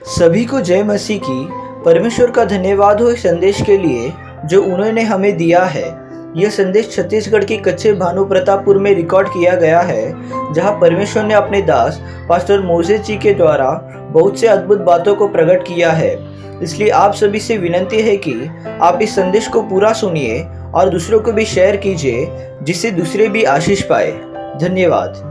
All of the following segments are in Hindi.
सभी को जय मसीह की। परमेश्वर का धन्यवाद हो इस संदेश के लिए जो उन्होंने हमें दिया है। यह संदेश छत्तीसगढ़ के कच्चे भानु प्रतापपुर में रिकॉर्ड किया गया है, जहां परमेश्वर ने अपने दास पास्टर मोसेस जी के द्वारा बहुत से अद्भुत बातों को प्रकट किया है। इसलिए आप सभी से विनती है कि आप इस संदेश को पूरा सुनिए और दूसरों को भी शेयर कीजिए, जिससे दूसरे भी आशीष पाए। धन्यवाद।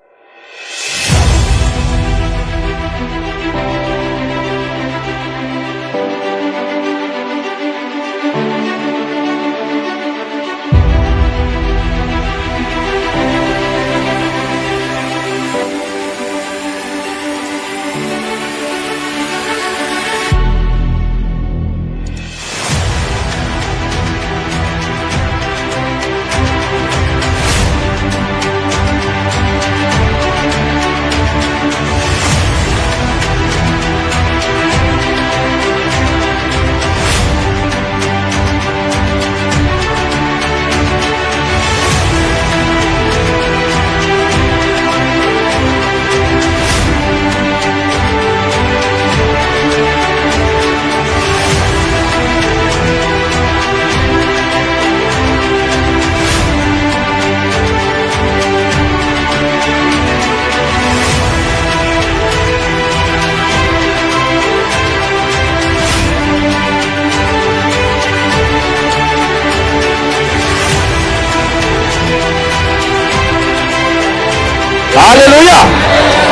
हालेलुया।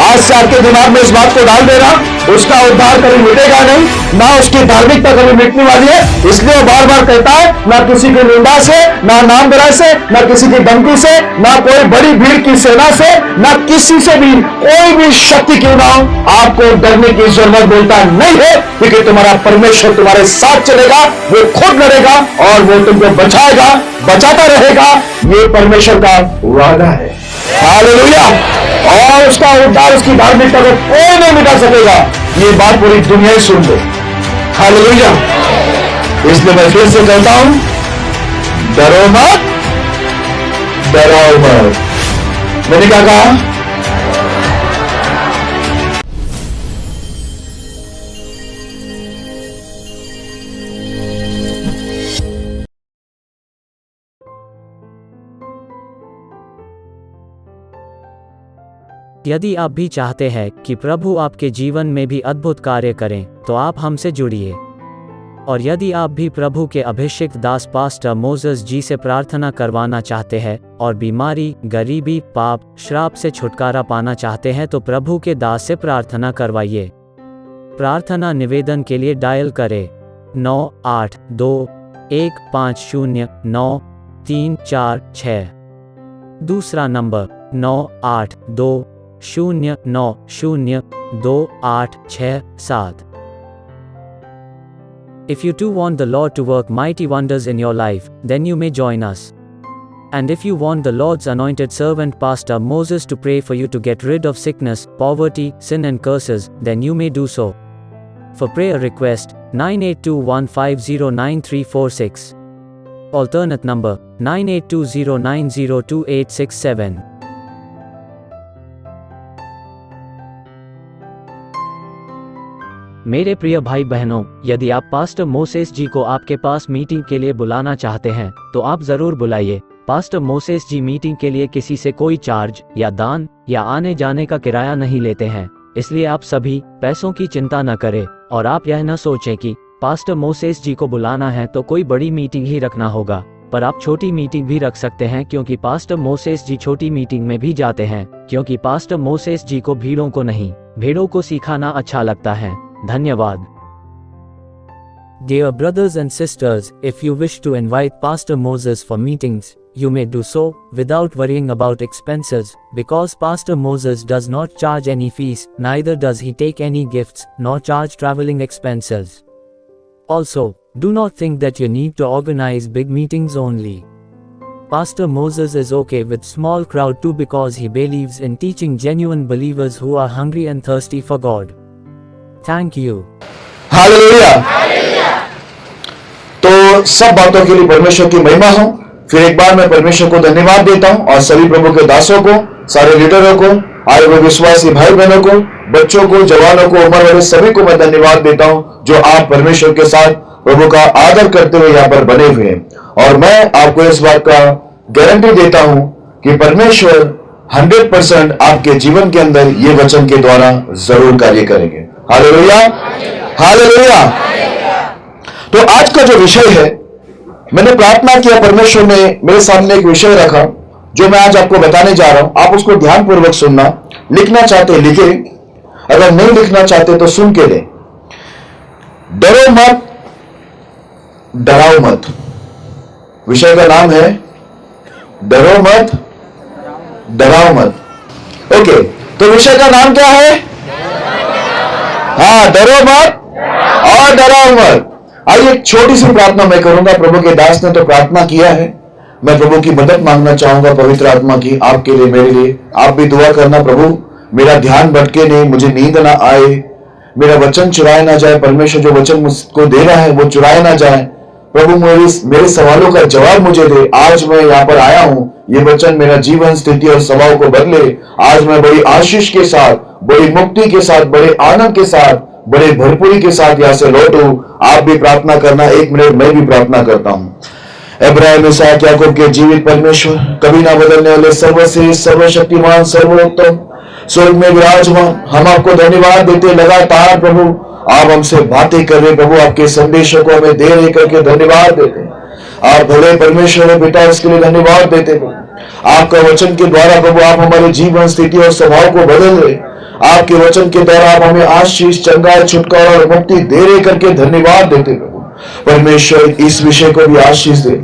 आज से आपके दिमाग में इस बात को डाल देना, उसका उद्धार कभी मिटेगा नहीं, ना उसकी धार्मिकता कभी मिटने वाली है। इसलिए वो बार बार कहता है, ना किसी की निंदा से, ना नाम बुराई से, ना किसी की धमकी से, ना कोई बड़ी भीड़ की सेना से, ना किसी से भी, कोई भी शक्ति क्यों ना हो, आपको डरने की जरूरत बोलता नहीं है, क्योंकि तुम्हारा परमेश्वर तुम्हारे साथ चलेगा। वो खुद लड़ेगा और वो तुमको बचाएगा, बचाता रहेगा। ये परमेश्वर का वादा है। हालेलुया। और उसका उद्धार, उसकी धार्मिकता को कोई नहीं मिटा सकेगा। ये बात पूरी दुनिया ही सुन ले। हालेलुया। इसलिए मैं फिर से कहता हूं, डरो मत, डराओ मत। मैंने क्या कहा? यदि आप भी चाहते हैं कि प्रभु आपके जीवन में भी अद्भुत कार्य करें, तो आप हमसे जुड़िए। और यदि आप भी प्रभु के अभिषिक्त दास पास्टर मोसेस जी से प्रार्थना करवाना चाहते हैं और बीमारी, गरीबी, पाप, श्राप से छुटकारा पाना चाहते हैं, तो प्रभु के दास से प्रार्थना करवाइए। प्रार्थना निवेदन के लिए डायल करें 9821509346। दूसरा number 9820902867। If you too want the Lord to work mighty wonders in your life, then you may join us. And if you want the Lord's anointed servant Pastor Moses to pray for you to get rid of sickness, poverty, sin and curses, then you may do so. For prayer request, 9821509346. Alternate number, 9820902867. मेरे प्रिय भाई बहनों, यदि आप पास्टर मोसेस जी को आपके पास मीटिंग के लिए बुलाना चाहते हैं, तो आप जरूर बुलाइए। पास्टर मोसेस जी मीटिंग के लिए किसी से कोई चार्ज या दान या आने जाने का किराया नहीं लेते हैं। इसलिए आप सभी पैसों की चिंता न करें और आप यह न सोचें कि पास्टर मोसेस जी को बुलाना है तो कोई बड़ी मीटिंग ही रखना होगा। पर आप छोटी मीटिंग भी रख सकते हैं, क्योंकि पास्टर मोसेस जी छोटी मीटिंग में भी जाते हैं, क्योंकि पास्टर मोसेस जी को भीड़ों को नहीं, भेड़ों को सिखाना अच्छा लगता है। धन्यवाद। Dear brothers and sisters, if you wish to invite Pastor Moses for meetings, you may do so without worrying about expenses, because Pastor Moses does not charge any fees, neither does he take any gifts, nor charge traveling expenses. Also, do not think that you need to organize big meetings only. Pastor Moses is okay with small crowd too, because he believes in teaching genuine believers who are hungry and thirsty for God. Thank you. Hallelujah. तो सब बातों के लिए परमेश्वर की महिमा हो। फिर एक बार मैं परमेश्वर को धन्यवाद देता हूं और सभी प्रभु के दासों को, सारे लीडरों को आए हुए विश्वासी भाई बहनों को, बच्चों को, जवानों को, उम्र वाले सभी को मैं धन्यवाद देता हूं जो आप परमेश्वर के साथ प्रभु का आदर करते हुए यहां पर बने हुए हैं। और मैं आपको इस बात का गारंटी देता हूं कि परमेश्वर 100% आपके जीवन के अंदर ये वचन के द्वारा जरूर कार्य करेंगे। Hallelujah, hallelujah. तो आज का जो विषय है, मैंने प्रार्थना किया, परमेश्वर ने मेरे सामने एक विषय रखा जो मैं आज आपको बताने जा रहा हूं। आप उसको ध्यानपूर्वक सुनना। लिखना चाहते लिखे, अगर नहीं लिखना चाहते तो सुन के ले। डरो मत, डराओ मत। विषय का नाम है डरो मत, डराओ मत। ओके, तो विषय का नाम क्या है? हाँ, डरो मत और डराओ मत। आइए एक छोटी सी प्रार्थना मैं करूंगा। प्रभु के दास ने तो प्रार्थना किया है, मैं प्रभु की मदद मांगना चाहूंगा पवित्र आत्मा की, आपके लिए, मेरे लिए। आप भी दुआ करना, प्रभु मेरा ध्यान भटके नहीं, मुझे नींद ना आए, मेरा वचन चुराया ना जाए। परमेश्वर जो वचन मुझको दे रहा है वो चुराया ना जाए। प्रभु मेरे सवालों का जवाब मुझे दे। आज मैं यहाँ पर आया हूं, ये वचन मेरा जीवन, स्थिति और स्वभाव को बदले। आज मैं बड़ी आशीष के साथ, बड़ी मुक्ति के साथ, बड़े आनंद के साथ, बड़े भरपूरी के साथ यहां से लौटूं। आप भी प्रार्थना करना। 1 मिनट मैं भी प्रार्थना करता हूं। इब्राहिम, इसहाक, याकूब के जीवित परमेश्वर, कभी ना बदलने वाले, सर्वश्रेष्ठ, सर्वशक्तिमान, सर्वोत्तम, स्वर्ग में विराजमान, हम आपको धन्यवाद देते। लगातार प्रभु आप हमसे बातें कर रहे प्रभु, आपके संदेशों को हमें दे रहे करके धन्यवाद देते। आप भले परमेश्वर पिता, इसके लिए धन्यवाद देते प्रभु। आपका वचन के द्वारा प्रभु आप हमारे जीवन, स्थिति और स्वभाव को बदल रहे। आपके वचन के द्वारा आप हमें आशीष, चंगाई, छुटकारा और मुक्ति दे रहे करके धन्यवाद देते प्रभु। परमेश्वर इस विषय को भी आशीष दे।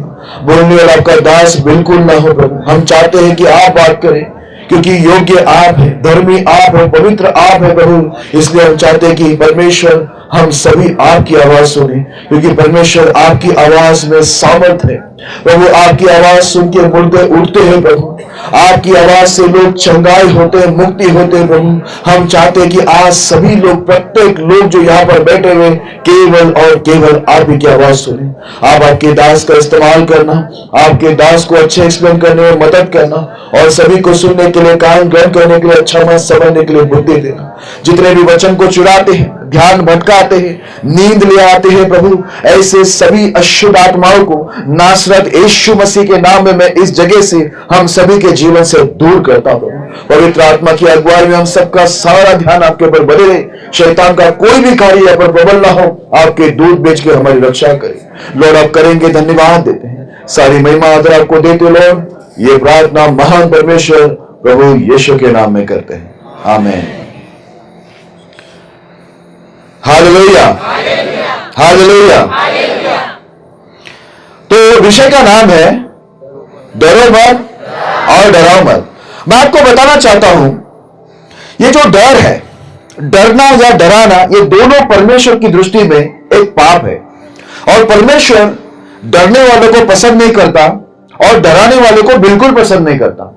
बोलने वाला आपका दास बिल्कुल ना हो प्रभु। हम चाहते हैं कि आप बात करें, क्योंकि योग्य आप है, धर्मी आप है, पवित्र आप है प्रभु। इसलिए हम चाहते हैं कि परमेश्वर हम सभी आपकी आवाज सुने, क्योंकि परमेश्वर आपकी आवाज में सामर्थ है प्रभु। आपकी आवाज सुन के मुर्दे उठते हैं प्रभु। आपकी आवाज से लोग चंगाई होते हैं, मुक्ति होते हैं प्रभु। हम चाहते हैं कि आज सभी लोग, प्रत्येक लोग जो यहाँ पर बैठे हुए, केवल और केवल आप ही की आवाज सुने। आप आपके दास का इस्तेमाल करना, आपके दास को अच्छे एक्सप्लेन करने में मदद करना, और सभी को सुनने के लिए, कान ग्रहण करने के लिए, अच्छा मन समझने के लिए बुद्धि देना। जितने भी वचन को चुराते हैं, ध्यान भटकाते हैं, नींद ले आते हैं प्रभु, ऐसे सभी अशुद्ध आत्माओं को नासरत यीशु मसीह के नाम में मैं इस जगह से हम सभी के जीवन से दूर करता हूं। पवित्र आत्मा की अगुवाई में हम सबका सारा ध्यान आपके ऊपर बने रहे। शैतान का कोई भी कार्य यहाँ पर प्रबल ना हो। आपके दूध बेच के हमारी रक्षा करें लॉर्ड। आप करेंगे, धन्यवाद देते हैं। सारी महिमा आदर आपको देते लॉर्ड। ये प्रार्थना महान परमेश्वर प्रभु यीशु के नाम में करते हैं, आमीन। Hallelujah, hallelujah. तो विषय का नाम है डरो मत और डराओ मत। मैं आपको बताना चाहता हूं, ये जो डर है, डरना या डराना, ये दोनों परमेश्वर की दृष्टि में एक पाप है। और परमेश्वर डरने वालों को पसंद नहीं करता और डराने वालों को बिल्कुल पसंद नहीं करता।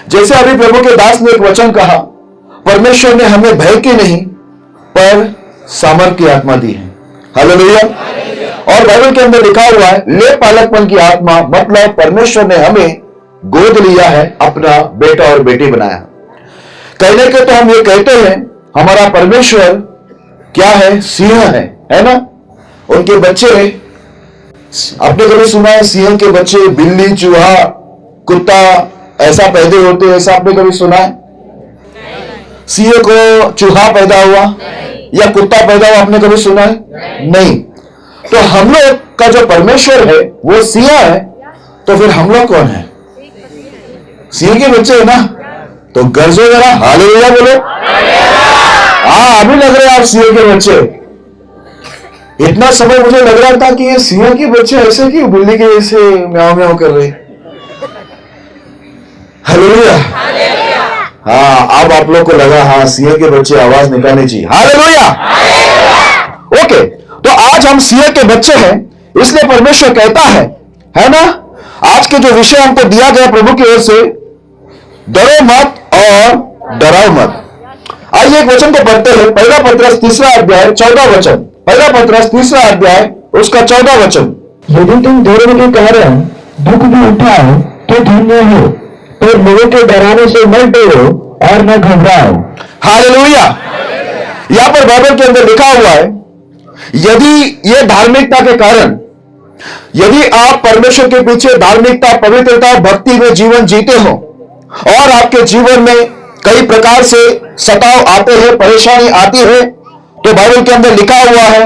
जैसे अभी प्रभु के दास ने एक वचन कहा, परमेश्वर ने हमें भय की नहीं पर सामर्थ की आत्मा दी है। हालेलुया। और बाइबल के अंदर लिखा हुआ है, ले पालकपन की आत्मा, मतलब परमेश्वर ने हमें गोद लिया है, अपना बेटा और बेटी बनाया। कहने के तो हम ये कहते हैं हमारा परमेश्वर क्या है, सिंह है ना। उनके बच्चे, आपने कभी सुना है सिंह के बच्चे बिल्ली, चूहा, कुत्ता ऐसा पैदा होते हैं? ऐसा आपने कभी सुना है? सिंह को चूहा पैदा हुआ या कुत्ता पैदा हुआ, आपने कभी सुना है? नहीं। तो हम लोग का जो परमेश्वर है वो सिंह है, तो फिर हम लोग कौन है? सिंह के बच्चे है ना। तो गर्जो जरा, हालेलुया बोलो। हाँ, अभी लग रहे आप सिंह के बच्चे। इतना समय मुझे लग रहा था कि ये सिंह के बच्चे ऐसे क्यों बिल्ली के जैसे म्याऊं म्याऊं कर रहे। हालेलुया। हाँ, अब आप लोग को लगा हाँ सिंह के बच्चे आवाज निकालनी चाहिए। हालेलुया। ओके, तो आज हम सिंह के बच्चे हैं, इसलिए परमेश्वर कहता है ना। आज के जो विषय हमको दिया गया प्रभु की ओर से, डरो मत और डराओ मत। आइए एक वचन को पढ़ते हैं, पहला पत्रस 3 अध्याय 14 वचन। पहला पत्रस 3 अध्याय उसका 14 वचन। यदि तुम धर्म के कारण दुख भी उठाओ तो धन्य हो, पर लोगों के डराने से मत डरो, और न घबराओ। हालेलुया। यहां पर बाइबल के अंदर लिखा हुआ है, यदि ये धार्मिकता के कारण, यदि आप परमेश्वर के पीछे धार्मिकता, पवित्रता, भक्ति में जीवन जीते हो और आपके जीवन में कई प्रकार से सताव आते हैं, परेशानी आती है, तो बाइबल के अंदर लिखा हुआ है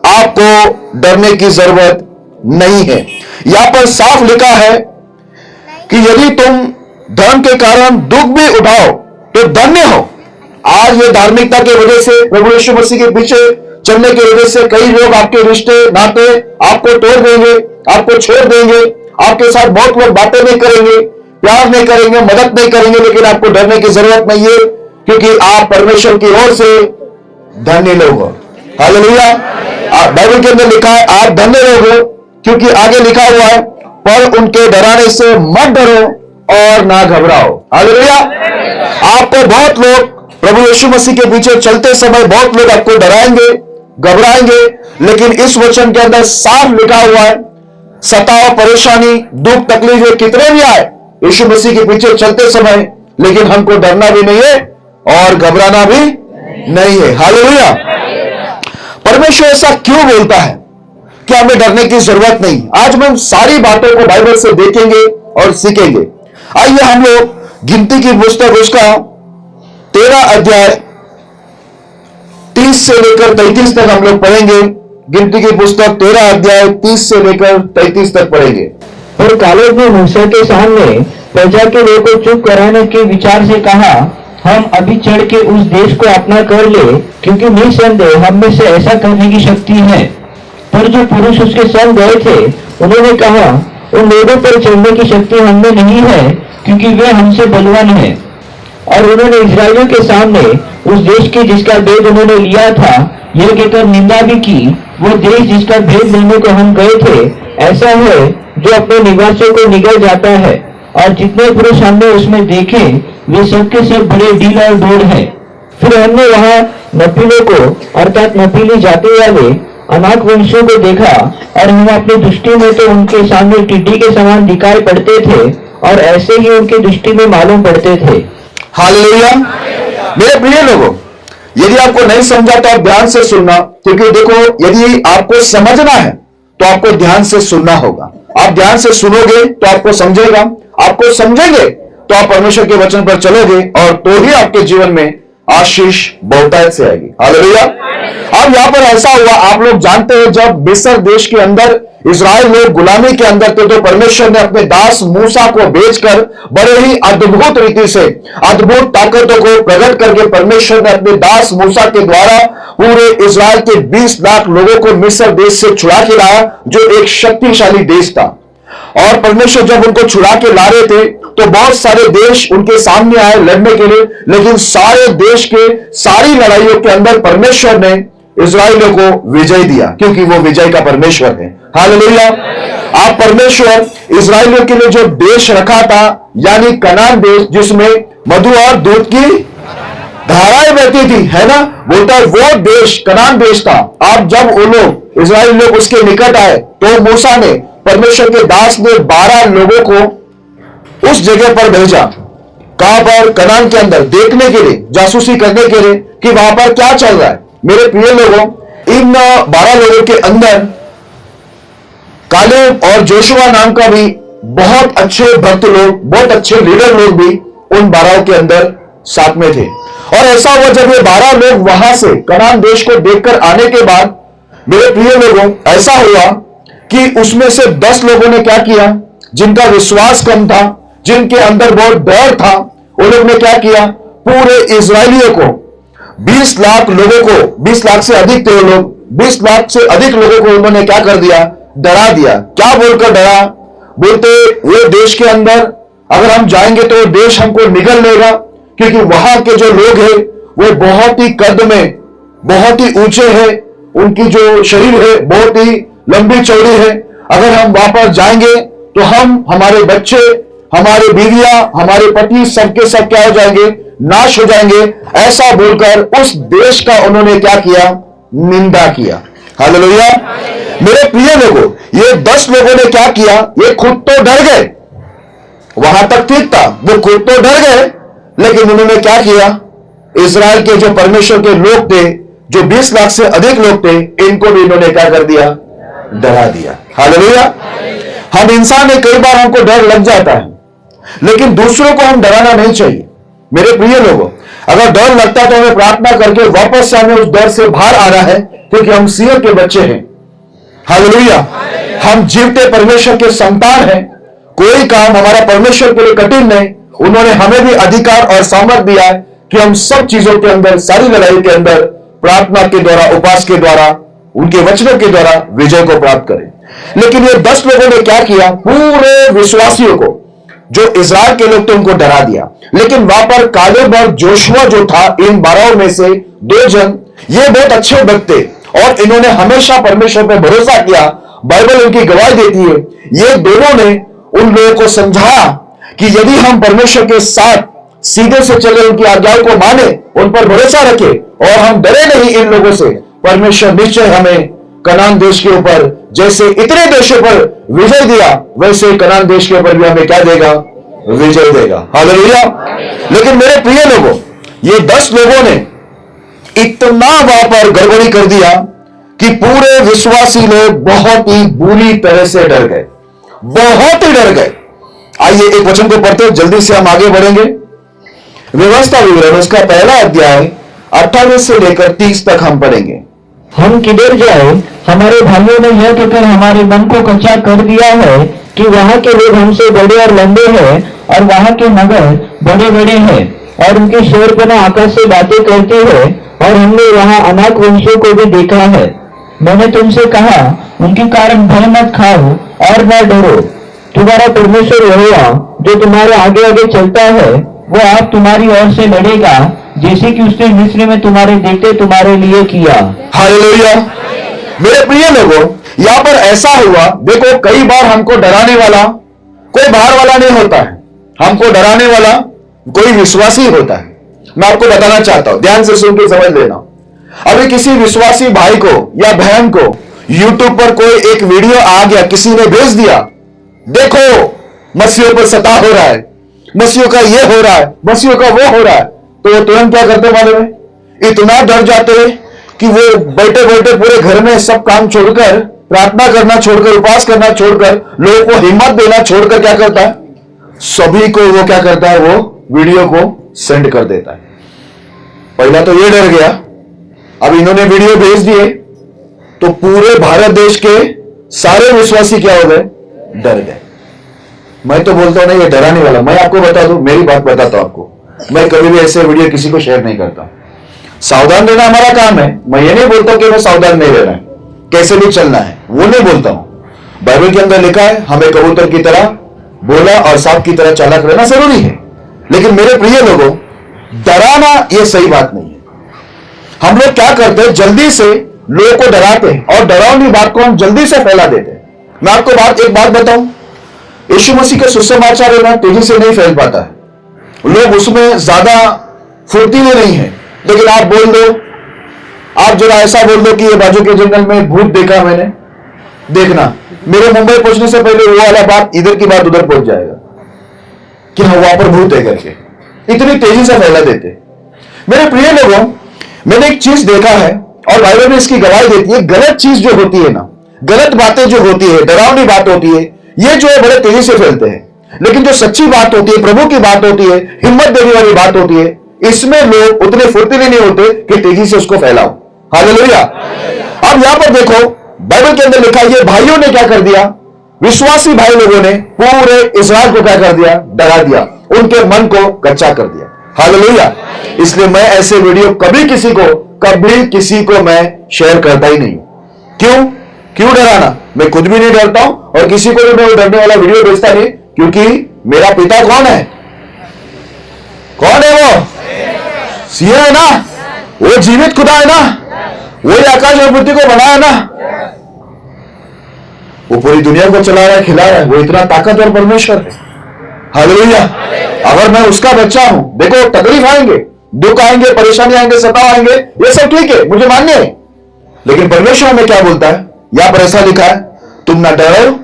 आपको डरने की जरूरत नहीं है। यहां पर साफ लिखा है कि यदि तुम धर्म के कारण दुख भी उठाओ तो धन्य हो। आज ये धार्मिकता की वजह से, प्रभु यीशु मसीह के पीछे चलने की वजह से कई लोग आपके रिश्ते नाते आपको तोड़ देंगे, आपको छोड़ देंगे, आपके साथ बहुत लोग बातें नहीं करेंगे, प्यार नहीं करेंगे, मदद नहीं करेंगे, लेकिन आपको डरने की जरूरत नहीं है, क्योंकि आप परमेश्वर की ओर से धन्य लोग हो। हालेलुया। बाइबल के अंदर लिखा है आप धन्य लोग हो, क्योंकि आगे लिखा हुआ है पर उनके डराने से मत डरो और ना घबराओ। हालेलुया। आपको बहुत लोग प्रभु यीशु मसीह के पीछे चलते समय बहुत लोग आपको डराएंगे, घबराएंगे, लेकिन इस वचन के अंदर साफ लिखा हुआ है सताव, परेशानी, दुख, तकलीफ कितने भी आए यीशु मसीह के पीछे चलते समय, लेकिन हमको डरना भी नहीं है और घबराना भी नहीं है। हालेलुया। परमेश्वर ऐसा क्यों बोलता है कि हमें डरने की जरूरत नहीं? आज हम सारी बातों को बाइबल से देखेंगे और सीखेंगे। आइए हम लोग गिनती की पुस्तक उसका 13 अध्याय 30 से लेकर 33 तक हम लोग पढ़ेंगे। गिनती की पुस्तक 13 अध्याय 30 से लेकर 33 तक पढ़ेंगे। और कालेब ने मूसा के सामने प्रजा के लोगों को चुप कराने के विचार से कहा, हम अभी चढ़ के उस देश को अपना कर ले, क्योंकि निसंदेह हम में से ऐसा करने की शक्ति है। पर जो पुरुष उसके संग गए थे उन्होंने कहा, उन लोगों पर चढ़ने की शक्ति हमें नहीं है, क्योंकि वे हमसे बलवान हैं। और उन्होंने इस्राएलियों के सामने उस देश की जिसका भेद उन्होंने लिया था यह कहकर निंदा भी की, वो देश जिसका भेद लेने को हम गए थे ऐसा है जो अपने निवासियों को निगल जाता है, और जितने पुरुष हमने उसमें देखे वे सबके सब बड़े ढील और डोर है। फिर हमने वहाँ नपीलों को अर्थात नपीली जाति वाले अनाक वंशियों को देखा, और हम अपनी दृष्टि में तो उनके सामने टिड्डी के समान दिखाई पड़ते थे और ऐसे ही उनकी दृष्टि में मालूम पड़ते थे। हालेलुया। मेरे प्रिय लोगों, यदि आपको नहीं समझा तो आप ध्यान से सुनना, क्योंकि देखो यदि आपको समझना है तो आपको ध्यान से सुनना होगा। आप ध्यान से सुनोगे तो आपको समझेगा, आपको समझेंगे तो आप परमेश्वर के वचन पर चलोगे, और तो ही आपके जीवन में आशीष बहुतायत से आएगी। हालेलुया। अब यहां पर ऐसा हुआ, आप लोग जानते हो जब मिस्र देश के अंदर इस्राएल लोग गुलामी के अंदर थे, तो परमेश्वर ने अपने दास मूसा को भेजकर बड़े ही अद्भुत रीति से अद्भुत ताकतों को प्रकट करके परमेश्वर ने अपने दास मूसा के द्वारा पूरे इस्राएल के 20 लाख लोगों को मिस्र देश से छुड़ा के लाया, जो एक शक्तिशाली देश था। और परमेश्वर जब उनको छुड़ा के ला रहे थे तो बहुत सारे देश उनके सामने आए लड़ने के लिए, लेकिन सारे देश के सारी लड़ाइयों के अंदर परमेश्वर ने इस्राएलियों को विजय दिया, क्योंकि वो विजय का परमेश्वर है। हालेलुया। आप परमेश्वर इस्राएलियों के लिए जो देश रखा था, यानी कनान देश, जिसमें मधु और दूध की धाराएं बहती थी, है ना, बोलता है वो देश कनान देश था। आप जब वो लोग इस्राएली लोग उसके निकट आए तो मूसा ने, परमेश्वर के दास ने 12 लोगों को उस जगह पर भेजा। कहां पर? कनान के अंदर, देखने के लिए, जासूसी करने के लिए कि वहां पर क्या चल रहा है। मेरे प्रिय लोगों, इन 12 लोगों के अंदर कालेब और जोशुआ नाम का भी बहुत अच्छे भक्त लोग, बहुत अच्छे लीडर लोग भी उन 12 के अंदर साथ में थे। और ऐसा हुआ जब ये 12 लोग वहां से कनान देश को देखकर आने के बाद, मेरे प्रिय लोगों, ऐसा हुआ कि उसमें से 10 लोगों ने क्या किया, जिनका विश्वास कम था, जिनके अंदर बहुत डर था, उन लोगों ने क्या किया, पूरे इस्राएलियों को 20 लाख लोगों को, 20 लाख से अधिक थे लोग, 20 लाख से अधिक लोगों को उन्होंने क्या कर दिया, डरा दिया। क्या बोलकर डरा? बोलते वो देश के अंदर अगर हम जाएंगे तो वो देश हमको निगल लेगा, क्योंकि वहां के जो लोग हैं वो बहुत ही कद में बहुत ही ऊंचे हैं, उनकी जो शरीर है बहुत ही लंबी चौड़ी है। अगर हम वहां पर जाएंगे तो हम, हमारे बच्चे, हमारे बीवियां, हमारे पति सबके सब क्या हो जाएंगे, नाश हो जाएंगे। ऐसा बोलकर उस देश का उन्होंने क्या किया, निंदा किया। हालेलुया। मेरे प्रिय लोगों, ये 10 लोगों ने क्या किया, ये खुद तो डर गए, वहां तक ठीक था, वो खुद तो डर गए, लेकिन उन्होंने क्या किया? इस्राएल के जो परमेश्वर के लोग थे, जो 20 लाख से अधिक लोग थे, इनको भी इन्होंने क्या कर दिया? डरा दिया। हालेलुया। हम इंसान है, कई बार हमको डर लग जाता है, लेकिन दूसरों को हम डराना नहीं चाहिए। मेरे प्रिय लोगों, अगर डर लगता है तो हमें प्रार्थना करके वापस से हमें उस डर से बाहर आना है, क्योंकि हम सिय्योन के बच्चे हैं। हालेलुया। हम जीवते परमेश्वर के संतान हैं। कोई काम हमारा परमेश्वर के लिए कठिन नहीं। उन्होंने हमें भी अधिकार और सामर्थ दिया है कि हम सब चीजों के अंदर, सारी लड़ाई के अंदर प्रार्थना के द्वारा, उपास के द्वारा, उनके वचनों के द्वारा विजय को प्राप्त करें। लेकिन ये 10 लोगों ने क्या किया? पूरे विश्वासियों को, जो इस्राएल के लोग थे, उनको डरा दिया। लेकिन वहां पर कालेब और जोशुआ जो था, इन 12 में से 2 जन, ये बहुत अच्छे भक्त थे और इन्होंने हमेशा परमेश्वर पर भरोसा किया। बाइबल इनकी गवाही देती है। ये दोनों ने उन लोगों को समझाया कि यदि हम परमेश्वर के साथ सीधे से चले, उनकी आज्ञाओं को माने, उन पर भरोसा रखे और हम डरे नहीं इन लोगों से, परमेश्वर निश्चय हमें कनान देश के ऊपर, जैसे इतने देशों पर विजय दिया, वैसे कनान देश के ऊपर भी हमें क्या देगा? विजय देगा। हालेलुया। लेकिन मेरे प्रिय लोगों, ये 10 लोगों ने इतना वहां पर गड़बड़ी कर दिया कि पूरे विश्वासी लोग बहुत ही बुरी तरह से डर गए, बहुत ही डर गए। आइए एक वचन को पढ़ते, जल्दी से हम आगे बढ़ेंगे। व्यवस्था विवरण, उसका पहला अध्याय 28 से लेकर 30 तक हम पढ़ेंगे। हम किधर जाए? हमारे भाइयों ने यह कहकर हमारे मन को कच्चा कर दिया है कि वहाँ के लोग हमसे बड़े और लंबे हैं और वहाँ के नगर बड़े बड़े हैं और उनकी शोरपना आकाश से बातें करती है और हमने वहाँ अनाक वंशियों को भी देखा है। मैंने तुमसे कहा, उनके कारण भय मत खाओ और न डरो। तुम्हारा परमेश्वर यहोवा जो तुम्हारे आगे आगे चलता है, वो आप तुम्हारी ओर से लड़ेगा, जैसे कि उसने मिस्र में तुम्हारे देखते तुम्हारे लिए किया। हालेलुया। मेरे प्रिय लोगों, यहां पर ऐसा हुआ, देखो कई बार हमको डराने वाला कोई बाहर वाला नहीं होता है, हमको डराने वाला कोई विश्वासी होता है। मैं आपको बताना चाहता हूं, ध्यान से सुन के समझ लेना। अभी किसी विश्वासी भाई को या बहन को यूट्यूब पर कोई एक वीडियो आ गया, किसी ने भेज दिया, देखो मसीहों पर सता हो रहा है, मसीहों का ये हो रहा है, मसीहों का वो हो रहा है, तो वो तुरंत क्या करते मालूम है? इतना डर जाते हैं कि वो बैठे बैठे पूरे घर में सब काम छोड़कर, प्रार्थना करना छोड़कर, उपास करना छोड़कर, लोगों को हिम्मत देना छोड़कर क्या करता है? सभी को वो क्या करता है? वो वीडियो को सेंड कर देता है। पहला तो ये डर गया, अब इन्होंने वीडियो भेज दिए तो पूरे भारत देश के सारे विश्वासी क्या हो गए? डर गए। मैं तो बोलता हूं ना, ये डराने वाला। मैं आपको बता दूं, मेरी बात बताता हूं आपको, मैं कभी भी ऐसे वीडियो किसी को शेयर नहीं करता। सावधान रहना हमारा काम है। मैं ये नहीं बोलता कि हमें सावधान नहीं रहना है, कैसे भी चलना है, वो नहीं बोलता हूं। बाइबल के अंदर लिखा है, हमें कबूतर की तरह बोला और सांप की तरह चालाक रहना जरूरी है। लेकिन मेरे प्रिय लोगों, डराना यह सही बात नहीं है। हम लोग क्या करते हैं? जल्दी से लोगों को डराते हैं और डरावनी बात को हम जल्दी से फैला देते हैं। मैं आपको एक बात बताऊं, यीशु मसीह का सुसमाचार है ना, तेजी से नहीं फैल पाता है। लोग उसमें ज्यादा फुर्तीले नहीं है। लेकिन आप बोल दो, आप जरा ऐसा बोल दो कि ये बाजू के जंगल में भूत देखा मैंने, देखना मेरे मुंबई पहुंचने से पहले वो वाला बात, इधर की बात उधर पहुंच जाएगा कि हाँ वहां पर भूत है करके, इतनी तेजी से फैला देते। मेरे प्रिय लोगों, मैंने एक चीज देखा है और बाइबल में इसकी गवाही देती है, गलत चीज जो होती है ना, गलत बातें जो होती है, डरावनी बात होती है, ये जो है बड़े तेजी से फैलते हैं। लेकिन जो सच्ची बात होती है, प्रभु की बात होती है, हिम्मत देने वाली बात होती है, इसमें लोग उतने फुर्तीले नहीं होते कि तेजी से उसको फैलाओ। हालेलुया। अब यहां पर देखो, बाइबल के अंदर लिखा है, ये भाइयों ने क्या कर दिया? विश्वासी भाई लोगों ने पूरे इस्राएल को क्या कर दिया? डरा दिया, उनके मन को कच्चा कर दिया। हालेलुया। इसलिए मैं ऐसे वीडियो कभी किसी को मैं शेयर करता ही नहीं। क्यों डराना? मैं खुद भी नहीं डरता हूं और किसी को भी मैं वो डरने वाला वीडियो भेजता नहीं, क्योंकि मेरा पिता कौन है? कौन है वो? सिंह है ना, वो जीवित खुदा है ना, वही आकाश और पृथ्वी को बनाया ना, वो पूरी दुनिया को चला रहा है, खिला रहा है, वो इतना ताकतवर परमेश्वर है। हालेलुया। अगर मैं उसका बच्चा हूं, देखो तकलीफ आएंगे, दुख आएंगे, परेशानी आएंगे, सताव आएंगे, ये सब ठीक है, मुझे मान्य है। लेकिन परमेश्वर में क्या बोलता है? यहां पर ऐसा लिखा है, तुम ना डरो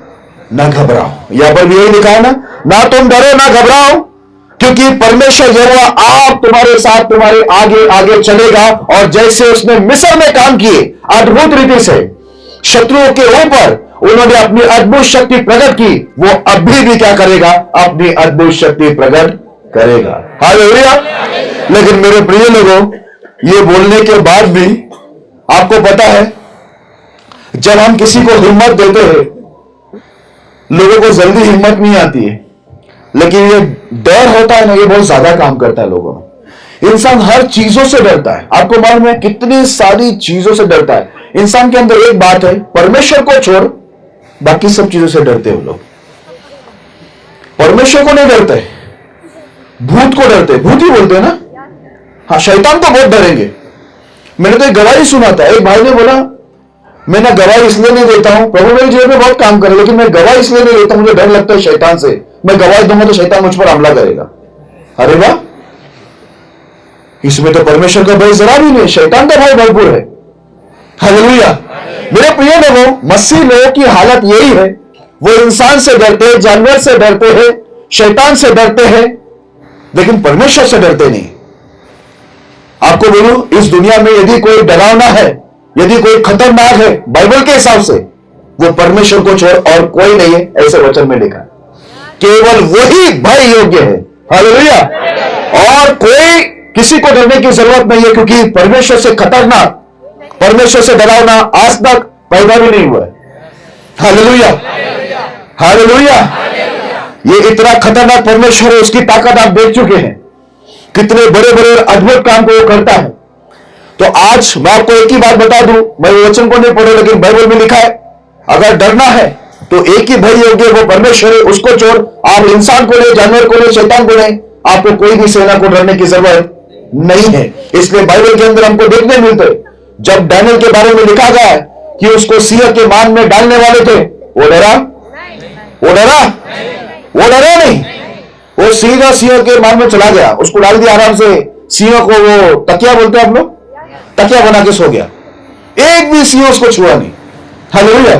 ना घबराओ। यहां पर भी यही लिखा है ना तुम डरो ना घबराओ, क्योंकि परमेश्वर यहोवा आप तुम्हारे साथ, तुम्हारे आगे आगे चलेगा, और जैसे उसने मिस्र में काम किए अद्भुत रीति से शत्रुओं के ऊपर उन्होंने अपनी अद्भुत शक्ति प्रकट की, वो अभी भी क्या करेगा? अपनी अद्भुत शक्ति प्रकट करेगा। हालेलुया। लेकिन मेरे प्रिय लोगों, ये बोलने के बाद भी आपको पता है, जब हम किसी को हिम्मत देते हैं, लोगों को जल्दी हिम्मत नहीं आती है, लेकिन ये डर होता है ना, ये बहुत ज्यादा काम करता है लोगों में। इंसान हर चीजों से डरता है। आपको मालूम है कितनी सारी चीजों से डरता है इंसान के अंदर। एक बात है, परमेश्वर को छोड़ बाकी सब चीजों से डरते हो लोग। परमेश्वर को नहीं डरते, भूत को डरते। भूत ही बोलते हैं ना। हाँ, शैतान तो बहुत डरेंगे। मैंने तो एक गवाही सुना था, एक भाई ने बोला मैं ना गवाही इसलिए नहीं देता हूं, प्रभु मेरे जीवन में बहुत काम करे, लेकिन मैं गवाही इसलिए नहीं देता, मुझे डर लगता है शैतान से। मैं गवाही दूंगा तो शैतान मुझ पर हमला करेगा। अरे वाह, इसमें तो परमेश्वर का भय जरा भी नहीं, शैतान का भय भरपूर है। हालेलुया। मेरे प्रिय लोगों, मसीह लोगों की हालत यही है, वो इंसान से डरते हैं, जानवर से डरते हैं, शैतान से डरते हैं, लेकिन परमेश्वर से डरते नहीं। आपको बोलूं, इस दुनिया में यदि कोई डरावना है, यदि कोई खतरनाक है बाइबल के हिसाब से, वो परमेश्वर को छोड़ और कोई नहीं है, ऐसे वचन में लिखा। केवल वही भय योग्य है। हालेलुया। और कोई किसी को डरने की जरूरत नहीं है, क्योंकि परमेश्वर से खतरनाक, परमेश्वर से डरावना आज तक पैदा भी नहीं हुआ है। हालेलुया। हालेलुया। ये इतना खतरनाक परमेश्वर है, उसकी ताकत आप देख चुके हैं, कितने बड़े बड़े अद्भुत काम को वो करता है। तो आज मैं आपको एक ही बात बता दूं, मैं वचन को नहीं पढ़ा, लेकिन बाइबल में लिखा है, अगर डरना है तो एक ही भय योग्य, वो परमेश्वर है, उसको छोड़ आप इंसान को नहीं, जानवर को नहीं, शैतान को नहीं, आपको कोई भी सेना को डरने की जरूरत नहीं है। इसलिए बाइबल के अंदर हमको देखने मिलते, जब डैनियल के बारे में लिखा गया है कि उसको सिंह के मान में डालने वाले थे, वो डरा? वो डरा? वो डरा नहीं। वो सीधा सिंह के मान में चला गया, उसको डाल दिया आराम से। सिंह को वो तकिया बोलते हैं आप लोग, तकिया बना के सो गया, एक भी सिंह उसको छुआ नहीं। हालेलुया।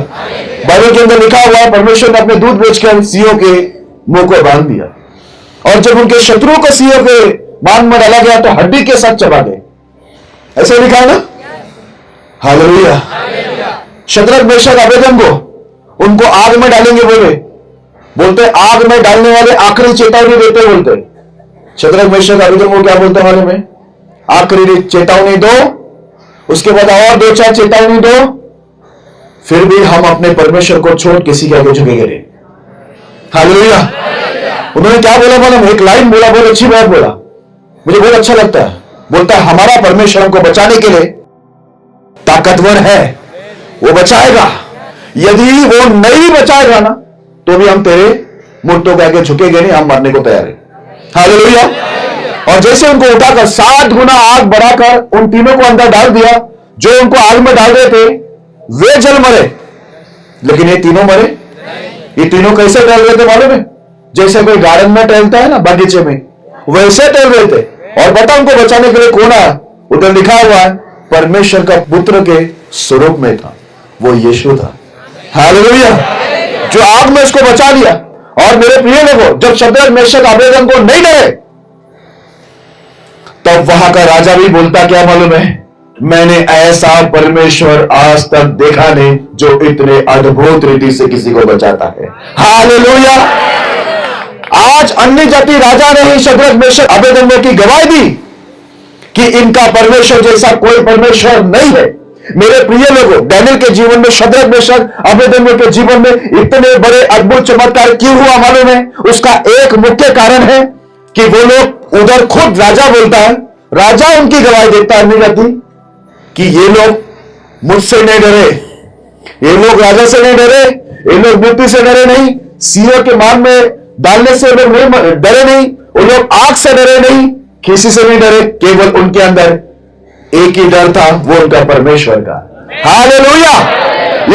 बाइबल के अंदर लिखा हुआ है, परमेश्वर ने अपने दूध बेचकर सिंहों के मुंह को बांध दिया, और जब उनके शत्रुओं को सिंहों के मान में डाला गया तो हड्डी के साथ चबा गए। ऐसे लिखा है ना। हालेलुया। शद्रक, मेशक, अबेदनगो उनको आग में डालेंगे, बोलते आग में डालने वाले आखिरी चेतावनी देते, बोलते शद्रक, मेशक, अबेदनगो क्या बोलते वाले में? आखिरी चेतावनी दो, उसके बाद और 2-4 चेतावनी दो, फिर भी हम अपने परमेश्वर को छोड़ किसी के आगे झुकेंगे नहीं। हालेलुया। उन्होंने क्या बोला मालूम? एक लाइन बोला, बहुत अच्छी बात बोला, मुझे बहुत अच्छा लगता है। बोलता है हमारा परमेश्वर हमको बचाने के लिए ताकतवर है, वो बचाएगा। यदि वो नहीं बचाएगा ना, तो भी हम तेरे मूर्तों के आगे झुकेंगे नहीं, हम मरने को तैयार है। हालेलुया। और जैसे उनको उठाकर 7 गुना आग बढ़ाकर उन तीनों को अंदर डाल दिया, जो उनको आग में डाल रहे थे वे जल मरे, लेकिन ये तीनों मरे। ये तीनों कैसे टहल रहे थे मालूम है? जैसे कोई गार्डन में टहलता है ना, बगीचे में, वैसे टहल रहे थे। और बता उनको बचाने के लिए कौन आया? उधर लिखा हुआ है परमेश्वर का पुत्र के स्वरूप में था, वो यीशु था। हालेलुया। जो आग में उसको बचा लिया। और मेरे प्रिय लोगों, जब शद्रक, मेशक, अबेदनगो नहीं डरे, तब वहां का राजा भी बोलता क्या मालूम है? मैंने ऐसा परमेश्वर आज तक देखा नहीं जो इतने अद्भुत रीति से किसी को बचाता है। हालेलुया। आज अन्य जाति राजा ने ही शद्रक, मेशक, अबेदनगो की गवाही दी कि इनका परमेश्वर जैसा कोई परमेश्वर नहीं है। मेरे प्रिय लोगों, डैनियल के जीवन में, शद्रक, मेशक, अबेदनगो के जीवन में इतने बड़े अद्भुत चमत्कार क्यों हुआ मालूम है? उसका एक मुख्य कारण है कि वो लोग, उधर खुद राजा बोलता है, राजा उनकी गवाही देता है, नहीं जाती कि ये लोग मुझसे नहीं डरे, ये लोग राजा से नहीं डरे, ये लोग मृत्यु से डरे नहीं, सिंह के मान में डालने से लोग नहीं डरे नहीं, वो लोग आग से डरे नहीं, किसी से नहीं डरे, केवल उनके अंदर एक ही डर था, वो उनका परमेश्वर का। हालेलुया।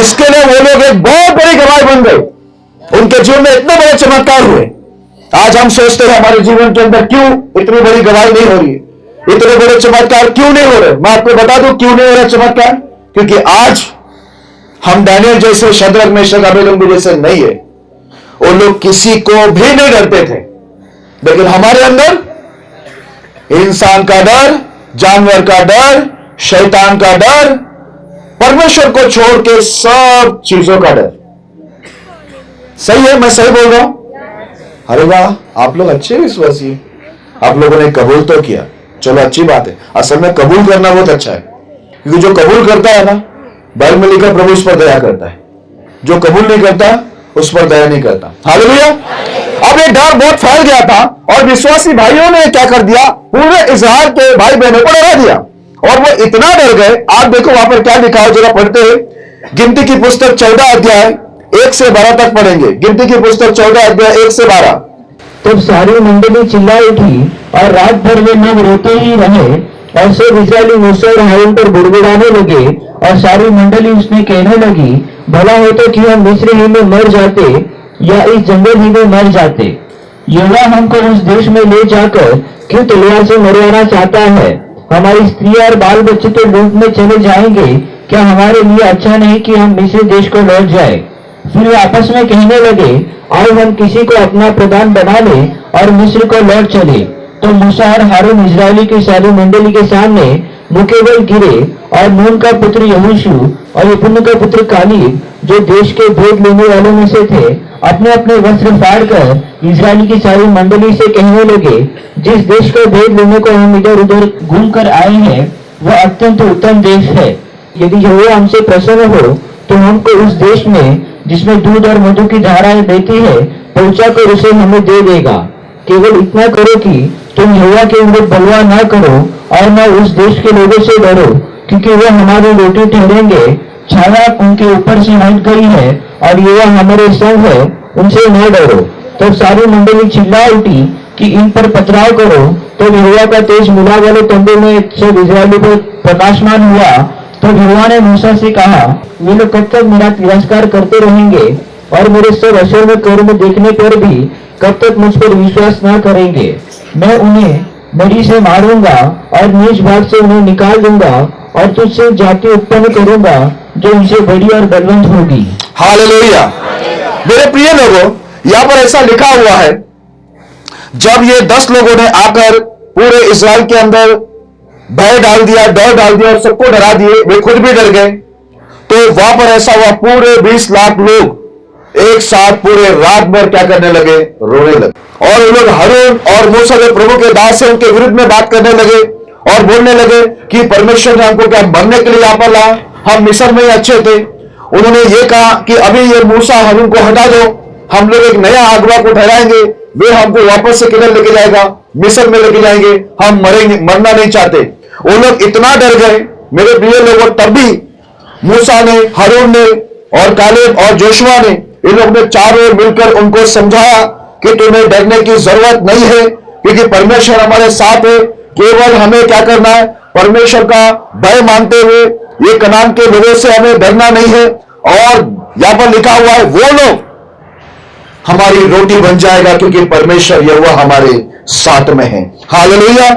इसके लिए वो लोग एक बहुत बड़ी गवाही बन गए। उनके जीवन में इतने बड़े चमत्कार हुए। आज हम सोचते हैं हमारे जीवन के अंदर क्यों इतनी बड़ी गवाही नहीं हो रही है, इतने बड़े चमत्कार क्यों नहीं हो रहे? मैं आपको बता दूं क्यों नहीं हो रहा चमत्कार। क्योंकि आज हम डैनियल जैसे, शद्रक, मेशक, अबेदनगो जैसे नहीं है। वो लोग किसी को भी नहीं डरते थे, लेकिन हमारे अंदर इंसान का डर, जानवर का डर, शैतान का डर, परमेश्वर को छोड़ के सब चीजों का डर। सही है, मैं सही बोल रहा हूं? अरे वाह, आप लोग अच्छे विश्वासी, आप लोगों ने कबूल तो किया, चलो अच्छी बात है। असल में कबूल करना बहुत अच्छा है, क्योंकि जो कबूल करता है ना, बाइबल में लिखा प्रभु उस पर दया करता है, जो कबूल नहीं करता उस पर दया नहीं करता। हालेलुया। अब ये डर बहुत फैल गया था और विश्वासी भाइयों ने क्या कर दिया, पूरे इस्राएल के भाई बहनों को डरा दिया और वो इतना डर गए। आप देखो वहां पर क्या लिखा हो, जरा पढ़ते हैं। गिनती की पुस्तक 14 अध्याय 1 से 12 तक पढ़ेंगे। गिनती की पुस्तक 14 अध्याय 1 से 12। तब सारी मंडली चिल्ला उठी और रात भर वे नग रोते ही रहे और सब इस्राएली मूसा और हारून पर बुड़बुड़ाने लगे और सारी मंडली उसने कहने लगी, भला होता कि हम मिस्र ही में मर जाते या इस जंगल ही में मर जाते। यहोवा हमको उस देश में ले जाकर क्यों तलवार से मरवाना चाहता है? हमारी स्त्री और बाल बच्चे तो लूट में चले जाएंगे। क्या हमारे लिए अच्छा नहीं कि हम मिस्र देश को लौट जाए? फिर वे आपस में कहने लगे, आओ हम किसी को अपना प्रधान बना ले और मिस्र को लौट चले। तो मूसा और हारून इस्राएली की सारी मंडली के सामने मुके बल गिरे और नून का पुत्र यहोशू और यपुन्ने का पुत्र कालीब, जो देश के भेद लेने वालों में से थे, अपने अपने वस्त्र फाड़कर इस्राएली की सारी मंडली से कहने लगे, जिस देश का भेद लेने को हम इधर उधर घूम कर आए हैं वह अत्यंत उत्तम देश है। यदि यहोवा हमसे प्रसन्न हो तो हमको उस देश में जिसमें दूध और मधु की धाराएं बहती है पहुंचा कर उसे हमें दे देगा। केवल इतना करो कि तुम यहोवा के विरुद्ध बलवा न करो और न उस देश के लोगों से डरो, क्योंकि वह हमारी रोटी ठहरेंगे। छाया उनके ऊपर से हट गई है और यहोवा हमारे संग है, उनसे न डरो। तब सारी मंडली चिल्ला उठी कि इन पर पथराव करो। तब यहोवा का तेज मिलाप वाले तंबू में सब इस्राएलियों पर प्रकाशमान हुआ। तब यहोवा ने मूसा से कहा, वे लोग कब तक मेरा तिरस्कार करते रहेंगे और मेरे सब अश्वर्य कर्म देखने पर भी कब तक मुझ पर विश्वास न करेंगे? मैं उन्हें मरी से मारूंगा और नीच भाग से उन्हें निकाल दूंगा और तुझसे जाति उत्पन्न करूंगा जो उनसे बड़ी और बलवंत होगी। हालेलुया। मेरे प्रिय लोगों, यहां पर ऐसा लिखा हुआ है, जब ये 10 लोगों ने आकर पूरे इस्राएल के अंदर भय डाल दिया, डर डाल दिया और सबको डरा दिए, वे खुद भी डर गए, तो वहां पर ऐसा हुआ, पूरे 20 लाख लोग एक साथ पूरे रात भर क्या करने लगे, रोने लगे। और वो लोग हारून और मूसा जो प्रभु के दास हैं उनके विरुद्ध में बात करने लगे और बोलने लगे कि परमेश्वर ने हमको क्या मरने के लिए यहां पर लाया, हम मिस्र में ही अच्छे थे। उन्होंने ये कहा कि अभी ये मूसा हारून को हटा दो, हम लोग एक नया अगुआ को ठहराएंगे, वे हमको वापस से किधर लेके जाएगा, मिस्र में लेके जाएंगे, हम मरेंगे, मरना नहीं चाहते। वो लोग इतना डर गए मेरे प्रिय लोगों, तब भी मूसा ने, हारून ने और कालेब और जोशुआ ने, इन लोगों ने चारों मिलकर उनको समझाया कि तुम्हें डरने की जरूरत नहीं है, क्योंकि परमेश्वर हमारे साथ है। केवल हमें क्या करना है, परमेश्वर का भय मानते हुए ये कनान के लोगों से हमें डरना नहीं है। और यहां पर लिखा हुआ है, वो लोग हमारी रोटी बन जाएगा, क्योंकि परमेश्वर यहोवा हमारे साथ में है। हालेलुया।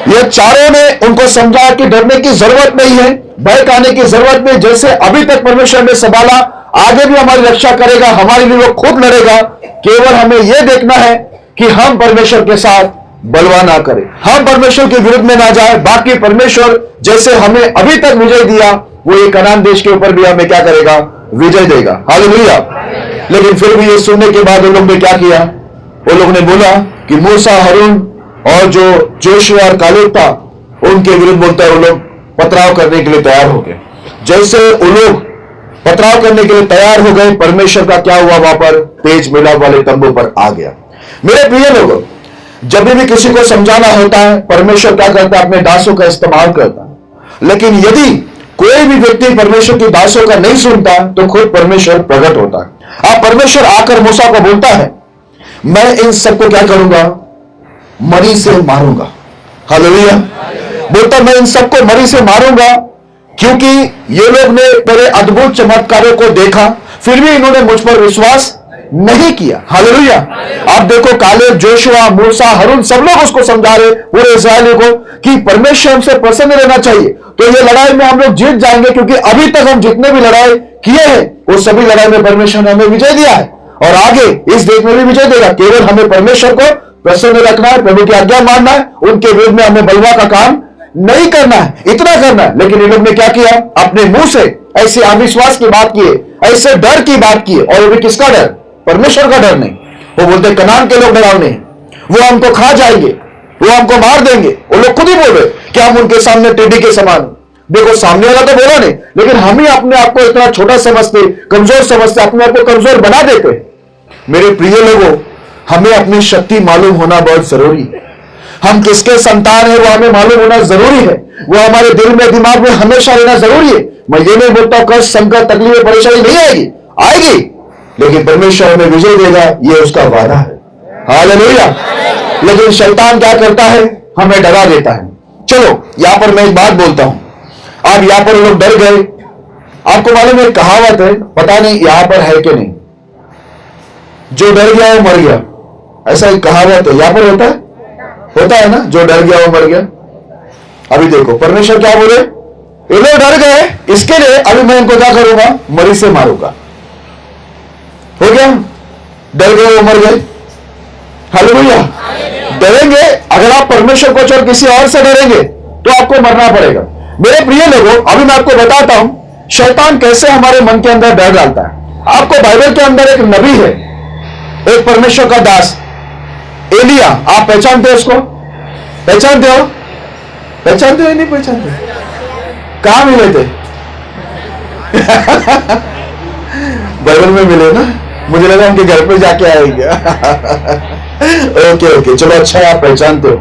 ये चारों ने उनको समझा कि डरने की जरूरत नहीं है, भय खाने की जरूरत नहीं। जैसे अभी तक परमेश्वर ने संभाला, आगे भी हमारी रक्षा करेगा, हमारे लिए वो खुद लड़ेगा। केवल हमें यह देखना है कि हम परमेश्वर के साथ बलवा ना करें, हम परमेश्वर के विरुद्ध में ना जाए। बाकी परमेश्वर जैसे हमें अभी तक विजय दिया, वो ये कनान देश के ऊपर भी हमें क्या करेगा, विजय देगा। हालेलुया। लेकिन फिर भी ये सुनने के बाद उन लोगों ने क्या किया, वो लोगों ने बोला कि मूसा, हारून और जो जोशुआ और कालेब था उनके विरुद्ध बोलता है, वो लोग पथराव करने के लिए तैयार हो गए। जैसे वो लोग पथराव करने के लिए तैयार हो गए, परमेश्वर का क्या हुआ, वहां पर तेज मिलाप वाले तंबू पर आ गया। मेरे प्रिय लोगों, जब भी किसी को समझाना होता है, परमेश्वर क्या करता है, अपने दासों का इस्तेमाल करता है। लेकिन यदि कोई भी व्यक्ति परमेश्वर की दासों का नहीं सुनता तो खुद परमेश्वर प्रकट होता है। अब परमेश्वर आकर मूसा को बोलता है, मैं इन सबको क्या करूंगा, मरी से मारूंगा। हालेलुया। बोलता मैं इन सबको मरी से मारूंगा, क्योंकि ये लोग ने मेरे अद्भुत चमत्कारों को देखा, फिर भी इन्होंने मुझ पर विश्वास नहीं किया। हालेलुया। आप देखो, कालेब, जोशुआ, मूसा, हारून सब लोग उसको समझा रहे पूरे इस्राएलियों को कि परमेश्वर हमसे प्रसन्न रहना चाहिए, तो ये लड़ाई में हम लोग जीत जाएंगे, क्योंकि अभी तक हम जितने भी लड़ाई किए हैं वो सभी लड़ाई में परमेश्वर ने हमें विजय दिया है और आगे इस देश में भी विजय देगा। केवल हमें परमेश्वर को प्रसन्न रखना है, प्रभु की आज्ञा मानना है, उनके विरुद्ध में हमें बलवा का काम नहीं करना है, इतना करना है। लेकिन इन लोग ने क्या किया, अपने मुंह से ऐसे अविश्वास की बात किए, ऐसे डर की बात की, और वो भी किसका डर, परमेश्वर का डर नहीं। वो बोलते कनान के लोग डरावने हैं, वो हमको खा जाएंगे, वो हमको मार देंगे। वो लोग खुद ही बोल रहे कि हम उनके सामने टेढ़ी के समान। देखो सामने वाला तो बोला नहीं, लेकिन हम ही अपने आप को इतना छोटा समझते, कमजोर समझते, अपने आप को कमजोर बना देते। मेरे प्रिय लोगों, हमें अपनी शक्ति मालूम होना बहुत जरूरी है। हम किसके संतान है वो हमें मालूम होना जरूरी है, वो हमारे दिल में दिमाग में हमेशा रहना जरूरी है। मैं ये नहीं बोलता हूं कष्ट, संकट, तकलीफ, परेशानी नहीं आएगी, आएगी, लेकिन परमेश्वर हमें विजय देगा, ये उसका वादा है। हालेलुया। लेकिन शैतान क्या करता है, हमें डरा देता है। चलो यहां पर मैं एक बात बोलता हूं, अब यहां पर लोग डर गए। आपको मालूम है कहावत है, पता नहीं यहां पर है कि नहीं, जो डर गया वो मर गया, ऐसा एक कहावत है। यहां पर होता है ना, जो डर गया वो मर गया। अभी देखो परमेश्वर क्या बोले, ये लोग डर गए, इसके लिए अभी मैं इनको क्या करूंगा, मरी से मारूंगा। हो गया, डर गए वो मर गए। हालेलुया। डरेंगे, अगर आप परमेश्वर को छोड़ किसी और से डरेंगे तो आपको मरना पड़ेगा। मेरे प्रिय लोगों, अभी मैं आपको बताता हूं शैतान कैसे हमारे मन के अंदर डर डालता है। आपको बाइबल के अंदर एक नबी है, एक परमेश्वर का दास एलिया, आप पहचानते हो उसको, पहचानते हो, पहचानते हो नहीं पहचानते, कहां मिले थे बाइबल में मिले ना, मुझे लगा उनके घर पे जाके आएंगे ओके, चलो अच्छा है आप पहचानते हो।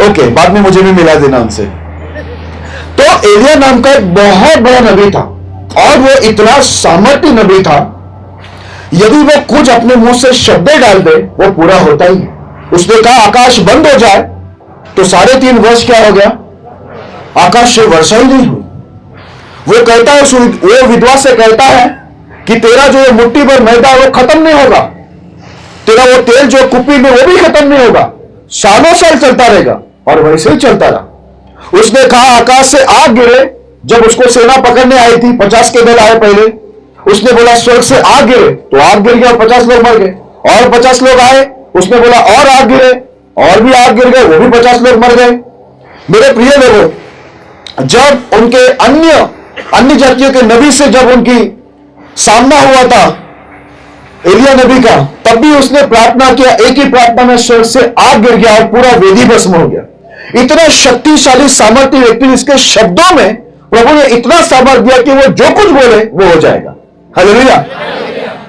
ओके, बाद में मुझे भी मिला देना उनसे। तो एलिया नाम का एक बहुत बड़ा नबी था, और वो इतना सामर्थ्य नबी था, यदि वो कुछ अपने मुंह से शब्द डाल दे वो पूरा होता ही है। उसने कहा आकाश बंद हो जाए, तो 3.5 वर्ष क्या हो गया, आकाश से वर्षा ही नहीं हुई। वो कहता है, वो विधवा से कहता है कि तेरा जो मुट्ठी भर मैदा वो खत्म नहीं होगा, तेरा वो तेल जो कुप्पी में वो भी खत्म नहीं होगा, सालों साल चलता रहेगा। और वैसे ही चलता रहा। उसने कहा आकाश से आग गिरे, जब उसको सेना पकड़ने आई थी, 50 के दल आए पहले, उसने बोला स्वर्ग से आग गिरे, तो आग गिर गया और 50 लोग मर गए। और 50 लोग आए, उसने बोला और आग गिरे, और भी आग गिर गए, वो भी 50 लोग मर गए। मेरे प्रिय लोगों, जब उनके अन्य जातियों के नबी से जब उनकी सामना हुआ था एलिया नबी का, तब भी उसने प्रार्थना किया, एक ही प्रार्थना में स्वर्ग से आग गिर गया और पूरा वेदी भस्म हो गया। इतना शक्तिशाली सामर्थ्य व्यक्ति, इसके शब्दों में प्रभु ने इतना सामर्थ्य दिया कि वो जो कुछ बोले वो हो जाएगा। हालेलुया।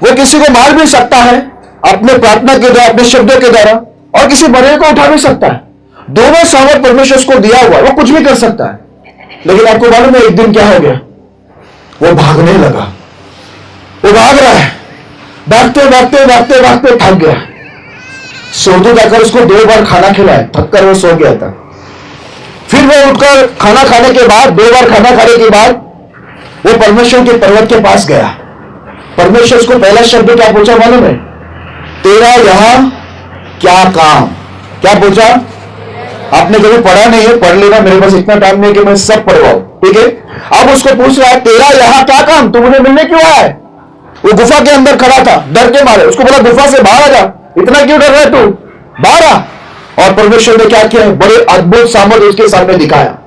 वो किसी को मार भी सकता है अपने प्रार्थना के द्वारा, अपने शब्दों के द्वारा, और किसी मरे को उठा भी सकता है। दोनों सामर्थ्य परमेश्वर को दिया हुआ, वो कुछ भी कर सकता है। लेकिन आपको मालूम है एक दिन क्या हो गया, वो भागने लगा। वो भाग रहा है, भागते भागते भागते भागते थक गया। सोते जाकर उसको 2 बार खाना खिलाया, थककर वो सो गया था। फिर वो उठकर खाना खाने के बाद, 2 बार खाना खाने के बाद वो परमेश्वर के पर्वत के पास गया। परमेश्वर उसको पहला शब्द क्या पूछा मालूम है, तेरा यहां क्या काम। क्या पूछा, आपने कभी पढ़ा नहीं है, पढ़ लेना, मेरे पास इतना टाइम नहीं कि मैं सब पढ़वाऊं, ठीक है। अब उसको पूछ रहा है तेरा यहां क्या काम, तू मुझे मिलने क्यों आया है। वो गुफा के अंदर खड़ा था, डर के मारे। उसको बोला गुफा से बाहर आ जा, इतना क्यों डर रहा है तू, बाहर आ। और परमेश्वर ने क्या किया, बड़े अद्भुत सामर्थ्य उसके सामने दिखाया,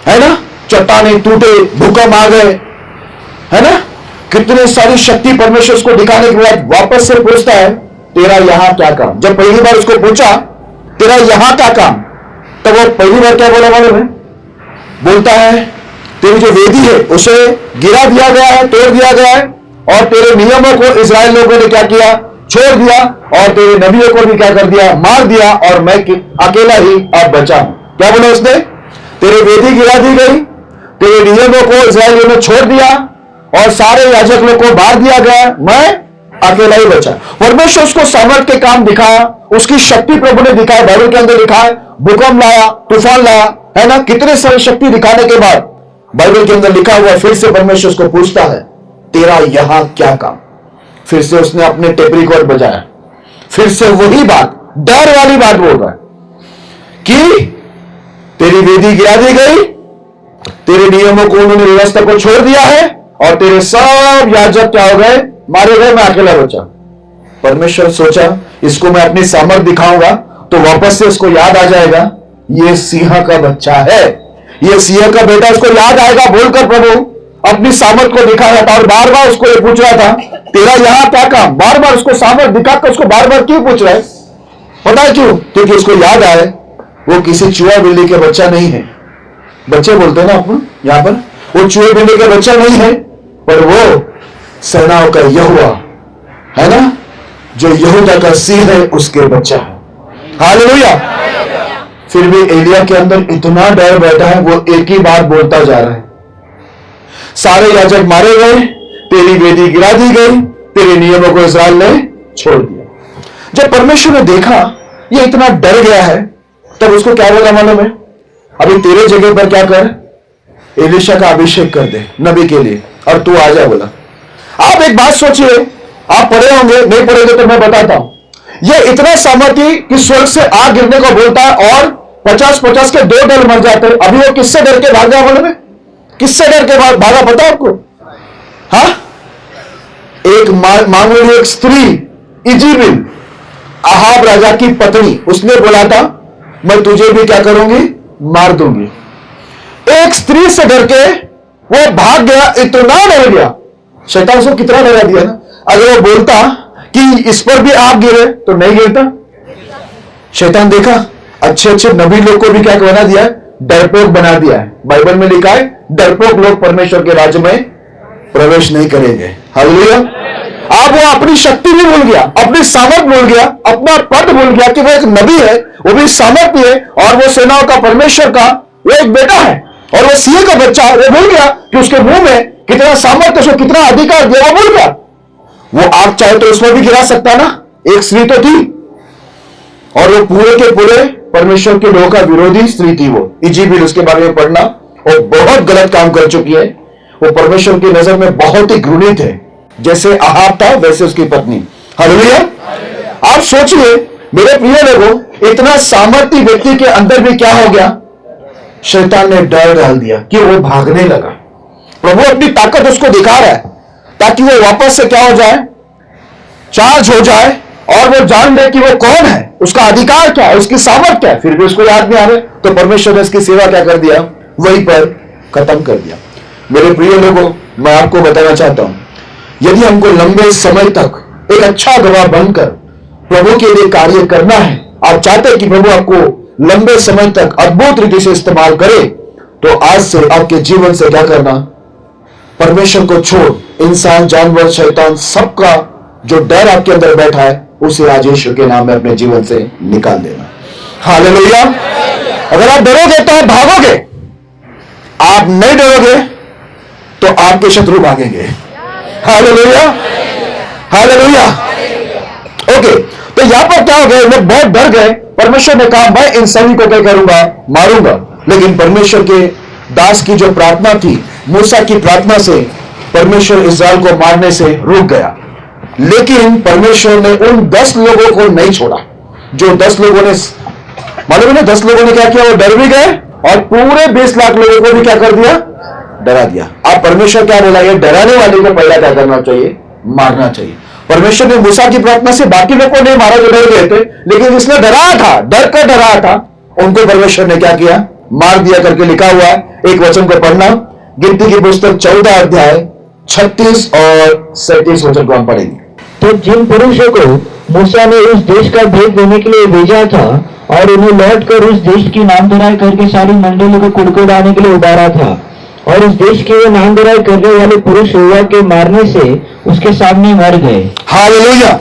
है ना। चट्टाने टूटे, भूकंप आ गए, है ना। कितनी सारी शक्ति परमेश्वर उसको दिखाने के बाद वापस से पूछता है तेरा यहां क्या काम। जब पहली बार उसको पूछा तेरा यहां क्या काम, तब वो पहली बार क्या बोला मालूम है, बोलता है तेरी जो वेदी है उसे गिरा दिया गया है, तोड़ दिया गया है, और तेरे नियमों को इस्राएल लोगों ने क्या किया, छोड़ दिया, और तेरे नबियों को भी क्या कर दिया, मार दिया, और मैं अकेला ही अब बचा हूं। क्या बोला उसने, तेरी वेदी गिरा दी गई, तेरे नियमों को इस्राएलियों ने छोड़ दिया, और सारे याजक लोग को मार दिया गया, मैं अकेला ही बचा। परमेश्वर उसको सामर्थ्य के काम दिखाया, उसकी शक्ति प्रभु ने दिखाया, बाइबल के अंदर लिखा है, भूकंप लाया, तूफान लाया, है ना। कितने सारी शक्ति दिखाने के बाद बाइबल के अंदर लिखा हुआ, फिर से परमेश्वर उसको पूछता है तेरा यहां क्या काम। फिर से उसने अपने टेप रिकॉर्ड बजाया, फिर से वही बात, डर वाली बात बोल रहा है कि तेरी वेदी गिरा दी गई, तेरे नियमों को उन्होंने व्यवस्था को छोड़ दिया है, और तेरे सब याजक क्या हो गए, मारे गए, मैं अकेला बचा। परमेश्वर सोचा इसको मैं अपनी सामर्थ दिखाऊंगा तो वापस से उसको याद आ जाएगा ये सिंह का बच्चा है, ये सिंह का बेटा, उसको याद आएगा बोलकर प्रभु अपनी सामर्थ को दिखा रहा था। और बार बार उसको ये पूछ रहा था तेरा यहां क्या काम, बार बार उसको सामर्थ दिखाकर उसको बार बार क्यों पूछ रहा है? पता है क्यों? क्योंकि उसको याद आए वो किसी चूहा बिल्ली के बच्चा नहीं है। बच्चे बोलते हैं ना अपन यहां पर, वो चूहे बिल्ली के बच्चा नहीं है, पर वो सेनाओं का यहोवा है ना, जो यहूदा का सिंह है उसके बच्चा है। हालेलुया। फिर भी एलिया के अंदर इतना डर बैठा है, वो एक ही बात बोलता जा रहा है, सारे याजक मारे गए, तेरी वेदी गिरा दी गई, तेरे नियमों को इस्राएल ने छोड़ दिया। जब परमेश्वर ने देखा ये इतना डर गया है, तब उसको क्या बोला मालूम है? अभी तेरे जगह पर क्या कर, एलीशा का अभिषेक कर दे नबी के लिए और तू आ जा बोला। आप एक बात सोचिए, आप पढ़े होंगे, नहीं पढ़ेंगे तो मैं बताता हूं। यह इतना सामर्थी कि स्वर्ग से आग गिरने को बोलता है और 50-50 के 2 दल मर जाते हैं। अभी वो किससे डर के भागा मालूम है? किससे डर के भागा पता आपको? हाँ, एक मामूली एक स्त्री इजेबेल, अहाब राजा की पत्नी, उसने बोला था मैं तुझे भी क्या करूंगी, मार दूंगी। एक स्त्री से डर के वो भाग गया, इतना डर गया। शैतान उसको कितना डरा दिया ना। अगर वो बोलता कि इस पर भी आग गिरे तो नहीं गिरता। शैतान देखा अच्छे अच्छे नबी लोग को भी क्या बना दिया, डरपोक बना दिया है। बाइबल में लिखा है डरपोक लोग परमेश्वर के राज्य में प्रवेश नहीं करेंगे। हालेलुया। अब वो अपनी शक्ति भी भूल गया, अपनी सामर्थ भूल गया, अपना पद भूल गया कि वो एक नबी है, वो भी सामर्थ्य है और वो सेनाओं का परमेश्वर का वो एक बेटा है और वो सिंह का बच्चा है। वो भूल गया कि उसके मुंह में कितना सामर्थ्य, उसको कितना अधिकार दिया, वो भूल गया। वो आग चाहे तो उसमें भी गिरा सकता ना, एक स्त्री तो थी और वो पूरे के पूरे परमेश्वर के लोगों का विरोधी स्त्री थी। वो इजेबेल, उसके बारे में पढ़ना, वो बहुत गलत काम कर चुकी है। वो परमेश्वर की नजर में बहुत ही घृणित है, जैसे अहाब था वैसे उसकी पत्नी। हालेलुया। आप सोचिए मेरे प्रिय लोगों, इतना सामर्थ्य व्यक्ति के अंदर भी क्या हो गया, शैतान ने डर डाल दिया कि वो भागने लगा। प्रभु अपनी ताकत उसको दिखा रहा है ताकि वो वापस से क्या हो जाए, चार्ज हो जाए और वो जान ले कि वो कौन है, उसका अधिकार क्या है, उसकी सामर्थ क्या है। फिर भी उसको याद नहीं आ रहे तो परमेश्वर ने उसकी सेवा क्या कर दिया, वहीं पर खत्म कर दिया। मेरे प्रिय लोगों, मैं आपको बताना चाहता हूं, यदि हमको लंबे समय तक एक अच्छा गवाह बनकर प्रभु के लिए कार्य करना है, आप चाहते हैं कि प्रभु आपको लंबे समय तक अद्भुत रीति से इस्तेमाल करे, तो आज से आपके जीवन से क्या करना, परमेश्वर को छोड़ इंसान, जानवर, शैतान, सबका जो डर आपके अंदर बैठा है उसे आज यीशु के नाम में अपने जीवन से निकाल देना। हालेलुया। अगर आप डरोगे तो आप भागोगे, आप नहीं डरोगे तो आपके शत्रु भागेंगे। Hallelujah, hallelujah. ओके, तो यहां पर क्या हो गया, लोग बहुत डर गए। परमेश्वर ने कहा मैं इन सभी को क्या करूंगा, मारूंगा। लेकिन परमेश्वर के दास की जो प्रार्थना थी, मूसा की प्रार्थना से परमेश्वर इस्राएल को मारने से रुक गया। लेकिन परमेश्वर ने उन 10 लोगों को नहीं छोड़ा, जो 10 लोगों ने, मालूम है ना 10 लोगों ने क्या किया, वो डर भी गए और पूरे 20 लाख लोगों को भी क्या कर दिया, डरा दिया। अब परमेश्वर क्या बोला, ये डराने वाले को पहला क्या करना चाहिए, मारना चाहिए। परमेश्वर ने मूसा की प्रार्थना से बाकी लोगों को नहीं मारा जो डर गए थे, लेकिन जिसने डराया था, डर कर डराया था, उनको परमेश्वर ने क्या किया, मार दिया करके लिखा हुआ है। एक वचन को पढ़ना, गिनती की पुस्तक 14 अध्याय 36 और 37 वचन को हम पढ़ेंगे। तो जिन पुरुषों को मूसा ने उस देश का भेद देने के लिए भेजा था और उन्हें लौट कर उस देश की नामधराई करके सारी मंडली को कुड़कुड़ाने के लिए उबारा था, और उस देश के वे नामधराई करने वाले पुरुष यहोवा के मारने से उसके सामने मर गए। हालेलुया।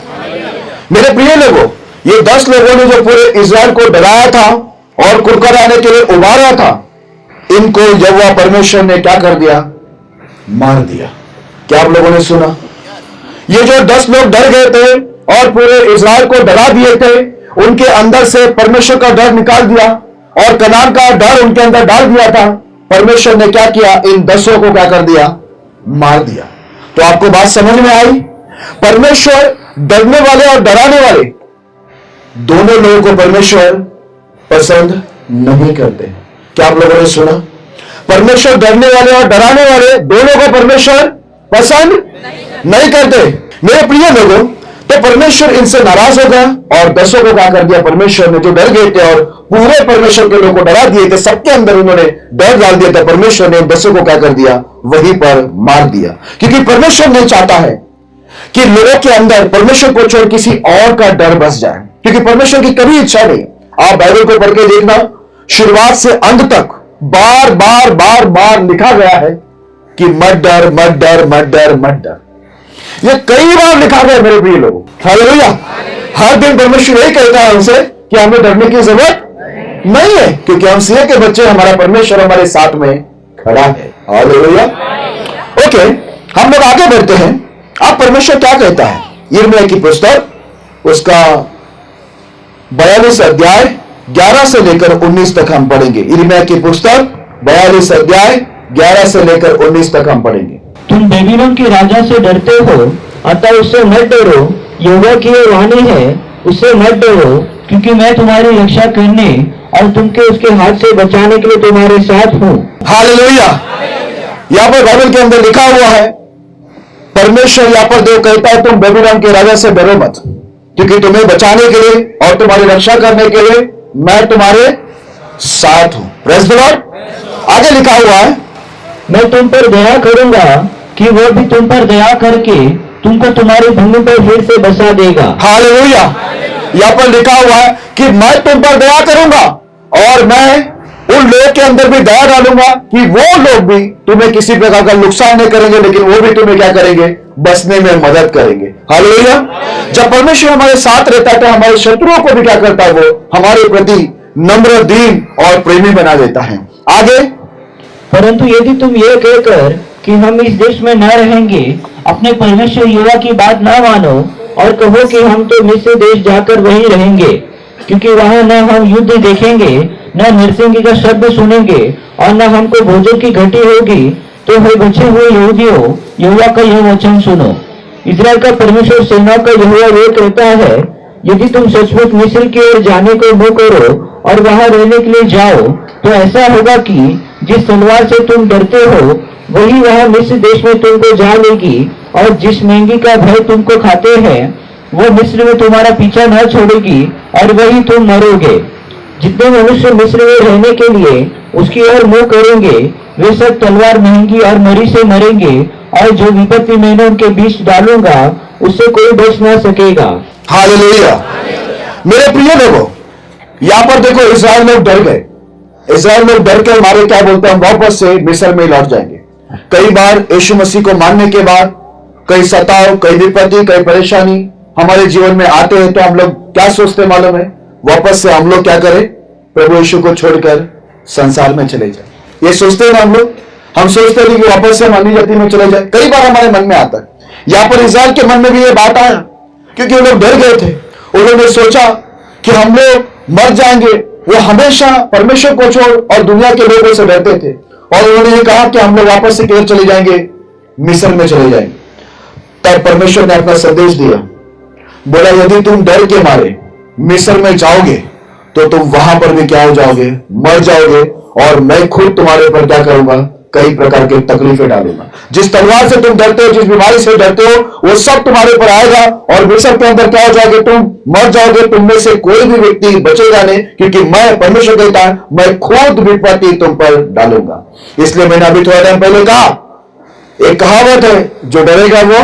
मेरे प्रिय लोगों, ये 10 लोगों ने जो पूरे इस्राएल को डराया था और कुड़कुड़ाने के लिए उबारा था, इनको यहोवा परमेश्वर ने क्या कर दिया, मार दिया। क्या आप लोगों ने सुना? ये जो 10 लोग डर गए थे और पूरे इस्राएल को डरा दिए थे, उनके अंदर से परमेश्वर का डर निकाल दिया और कनान का डर उनके अंदर डाल दिया था। परमेश्वर ने क्या किया, इन 10 को क्या कर दिया, मार दिया। तो आपको बात समझ में आई? परमेश्वर डरने वाले और डराने वाले दोनों लोगों को परमेश्वर पसंद नहीं करते। क्या आप लोगों ने सुना? परमेश्वर डरने वाले और डराने वाले दोनों को परमेश्वर पसंद नहीं करते। मेरे प्रिय लोगों, तो परमेश्वर इनसे नाराज हो गया और 10 को क्या कर दिया परमेश्वर ने, जो डर गए थे और पूरे परमेश्वर के लोगों को डरा दिए थे, सबके अंदर उन्होंने डर डाल दिया था। परमेश्वर ने 10 को क्या कर दिया, वहीं पर मार दिया, क्योंकि परमेश्वर नहीं चाहता है कि लोगों के अंदर परमेश्वर को छोड़ किसी और का डर बस जाए, क्योंकि परमेश्वर की कभी इच्छा नहीं। आप बाइबल को पढ़ के देखना, शुरुआत से अंत तक बार बार बार बार लिखा गया है कि मत डर मत डर मत डर मत डर। ये कई बार लिखा गया मेरे प्रिय लोगों, हालेलुया। हर दिन परमेश्वर यही कहता है हमसे कि हमें डरने की जरूरत नहीं है, क्योंकि हम सिंह के बच्चे, हमारा परमेश्वर हमारे साथ में खड़ा है, हालेलुया। ओके, हम लोग आगे बढ़ते हैं। अब परमेश्वर क्या कहता है, यिर्मयाह की पुस्तक उसका 42 अध्याय 11 से लेकर 19 तक हम पढ़ेंगे। यिर्मयाह की पुस्तक 42 अध्याय 11 से लेकर 19 तक हम पढ़ेंगे। तुम बेबीलोन के राजा से डरते हो, अतः उससे मत डरो, यहोवा की ये वाणी है, उससे मत डरो, क्योंकि मैं तुम्हारी रक्षा करने और तुमके उसके हाथ से बचाने के लिए तुम्हारे साथ हूँ। हालेलुया। यहाँ पर बाइबल के अंदर लिखा हुआ है, परमेश्वर यहाँ पर देव कहता है तुम बेबीलोन के राजा से डरो मत, क्योंकि तुम्हें बचाने के लिए और तुम्हारी रक्षा करने के लिए मैं तुम्हारे साथ हूं। Praise the Lord. आगे लिखा हुआ है, मैं तुम पर दया करूंगा कि वह भी तुम पर दया करके तुमको तुम्हारी भूमि पर फिर से बसा देगा। हालेलुया। यहाँ पर लिखा हुआ है कि मैं तुम पर दया करूंगा और मैं उन लोगों के अंदर भी दया डालूंगा कि वो लोग भी तुम्हें किसी प्रकार का नुकसान नहीं करेंगे, लेकिन वो भी तुम्हें क्या करेंगे, बसने में मदद करेंगे। हालेलुया। जब परमेश्वर हमारे साथ रहता है तो हमारे शत्रुओं को भी क्या करता है, वो हमारे प्रति नम्र, दीन और प्रेमी बना देता है। आगे, परंतु यदि तुम ये कहकर कि हम इस देश में न रहेंगे, अपने परमेश्वर यहोवा की बात न मानो और कहो कि हम तो मिस्र देश जाकर वहीं रहेंगे, क्योंकि वहां न हम युद्ध देखेंगे, न नरसिंगी का शब्द सुनेंगे और न हमको भोजन की घटी होगी, तो हे बचे हुए यहूदियों, यहोवा का यह वचन सुनो। इस्राएल का परमेश्वर सेना का यहोवा ये कहता है, यदि तुम सचमुच मिस्र की ओर जाने को मुंह करो और वहां रहने के लिए जाओ, तो ऐसा होगा कि जिस तलवार से तुम डरते हो वही वह मिस्र देश में तुमको जा लेगी, और जिस महंगी का भय तुमको खाते हैं वो मिस्र में तुम्हारा पीछा न छोड़ेगी और वही तुम मरोगे। जितने मनुष्य मिस्र में रहने के लिए उसकी ओर मुंह करेंगे वे सब तलवार, महंगी और मरी से मरेंगे, और जो विपत्ति मैंने उनके बीच डालूंगा उससे कोई बच न सकेगा। हालेलुया। मेरे प्रिय लोगों, यहां पर देखो, इस्राएल लोग डर गए। इस्राएल लोग डर के मारे क्या बोलते हैं, वापस से मिस्र में लौट जाएंगे। कई बार यीशु मसीह को मानने के बाद कई सताव, कई विपत्ति, कई परेशानी हमारे जीवन में आते हैं, तो हम लोग क्या सोचते मालूम है, वापस से हम लोग क्या करें, प्रभु यीशु को छोड़कर संसार में चले जाए। ये सोचते हैं हम लोग, हम सोचते हैं कि वापस से हम अन्य जाति में चले जाए। कई बार हमारे मन में आता है। यहां पर इस्राएल के मन में भी ये बात आया, क्योंकि वो लोग डर गए थे। उन्होंने सोचा कि हम लोग मर जाएंगे। वो हमेशा परमेश्वर को छोड़ और दुनिया के लोगों से डरते थे, और उन्होंने ये कहा कि हम लोग वापस से किधर चले जाएंगे, मिस्र में चले जाएंगे। तब परमेश्वर ने अपना संदेश दिया, बोला यदि तुम डर के मारे मिस्र में जाओगे तो तुम वहां पर भी क्या हो जाओगे, मर जाओगे, और मैं खुद तुम्हारे पर क्या करूंगा, कई प्रकार की तकलीफें डालूंगा। जिस तलवार से तुम डरते हो, जिस बीमारी से डरते हो, वो सब तुम्हारे पर आएगा और मिस्र के अंदर क्या हो जाओगे, तुम मर जाओगे। तुम में से कोई भी व्यक्ति बचेगा नहीं, क्योंकि मैं परमेश्वर कहता है मैं खुद विपत्ति तुम पर डालूंगा। इसलिए मैंने अभी थोड़ा टाइम पहले कहा, एक कहावत है, जो डरेगा वो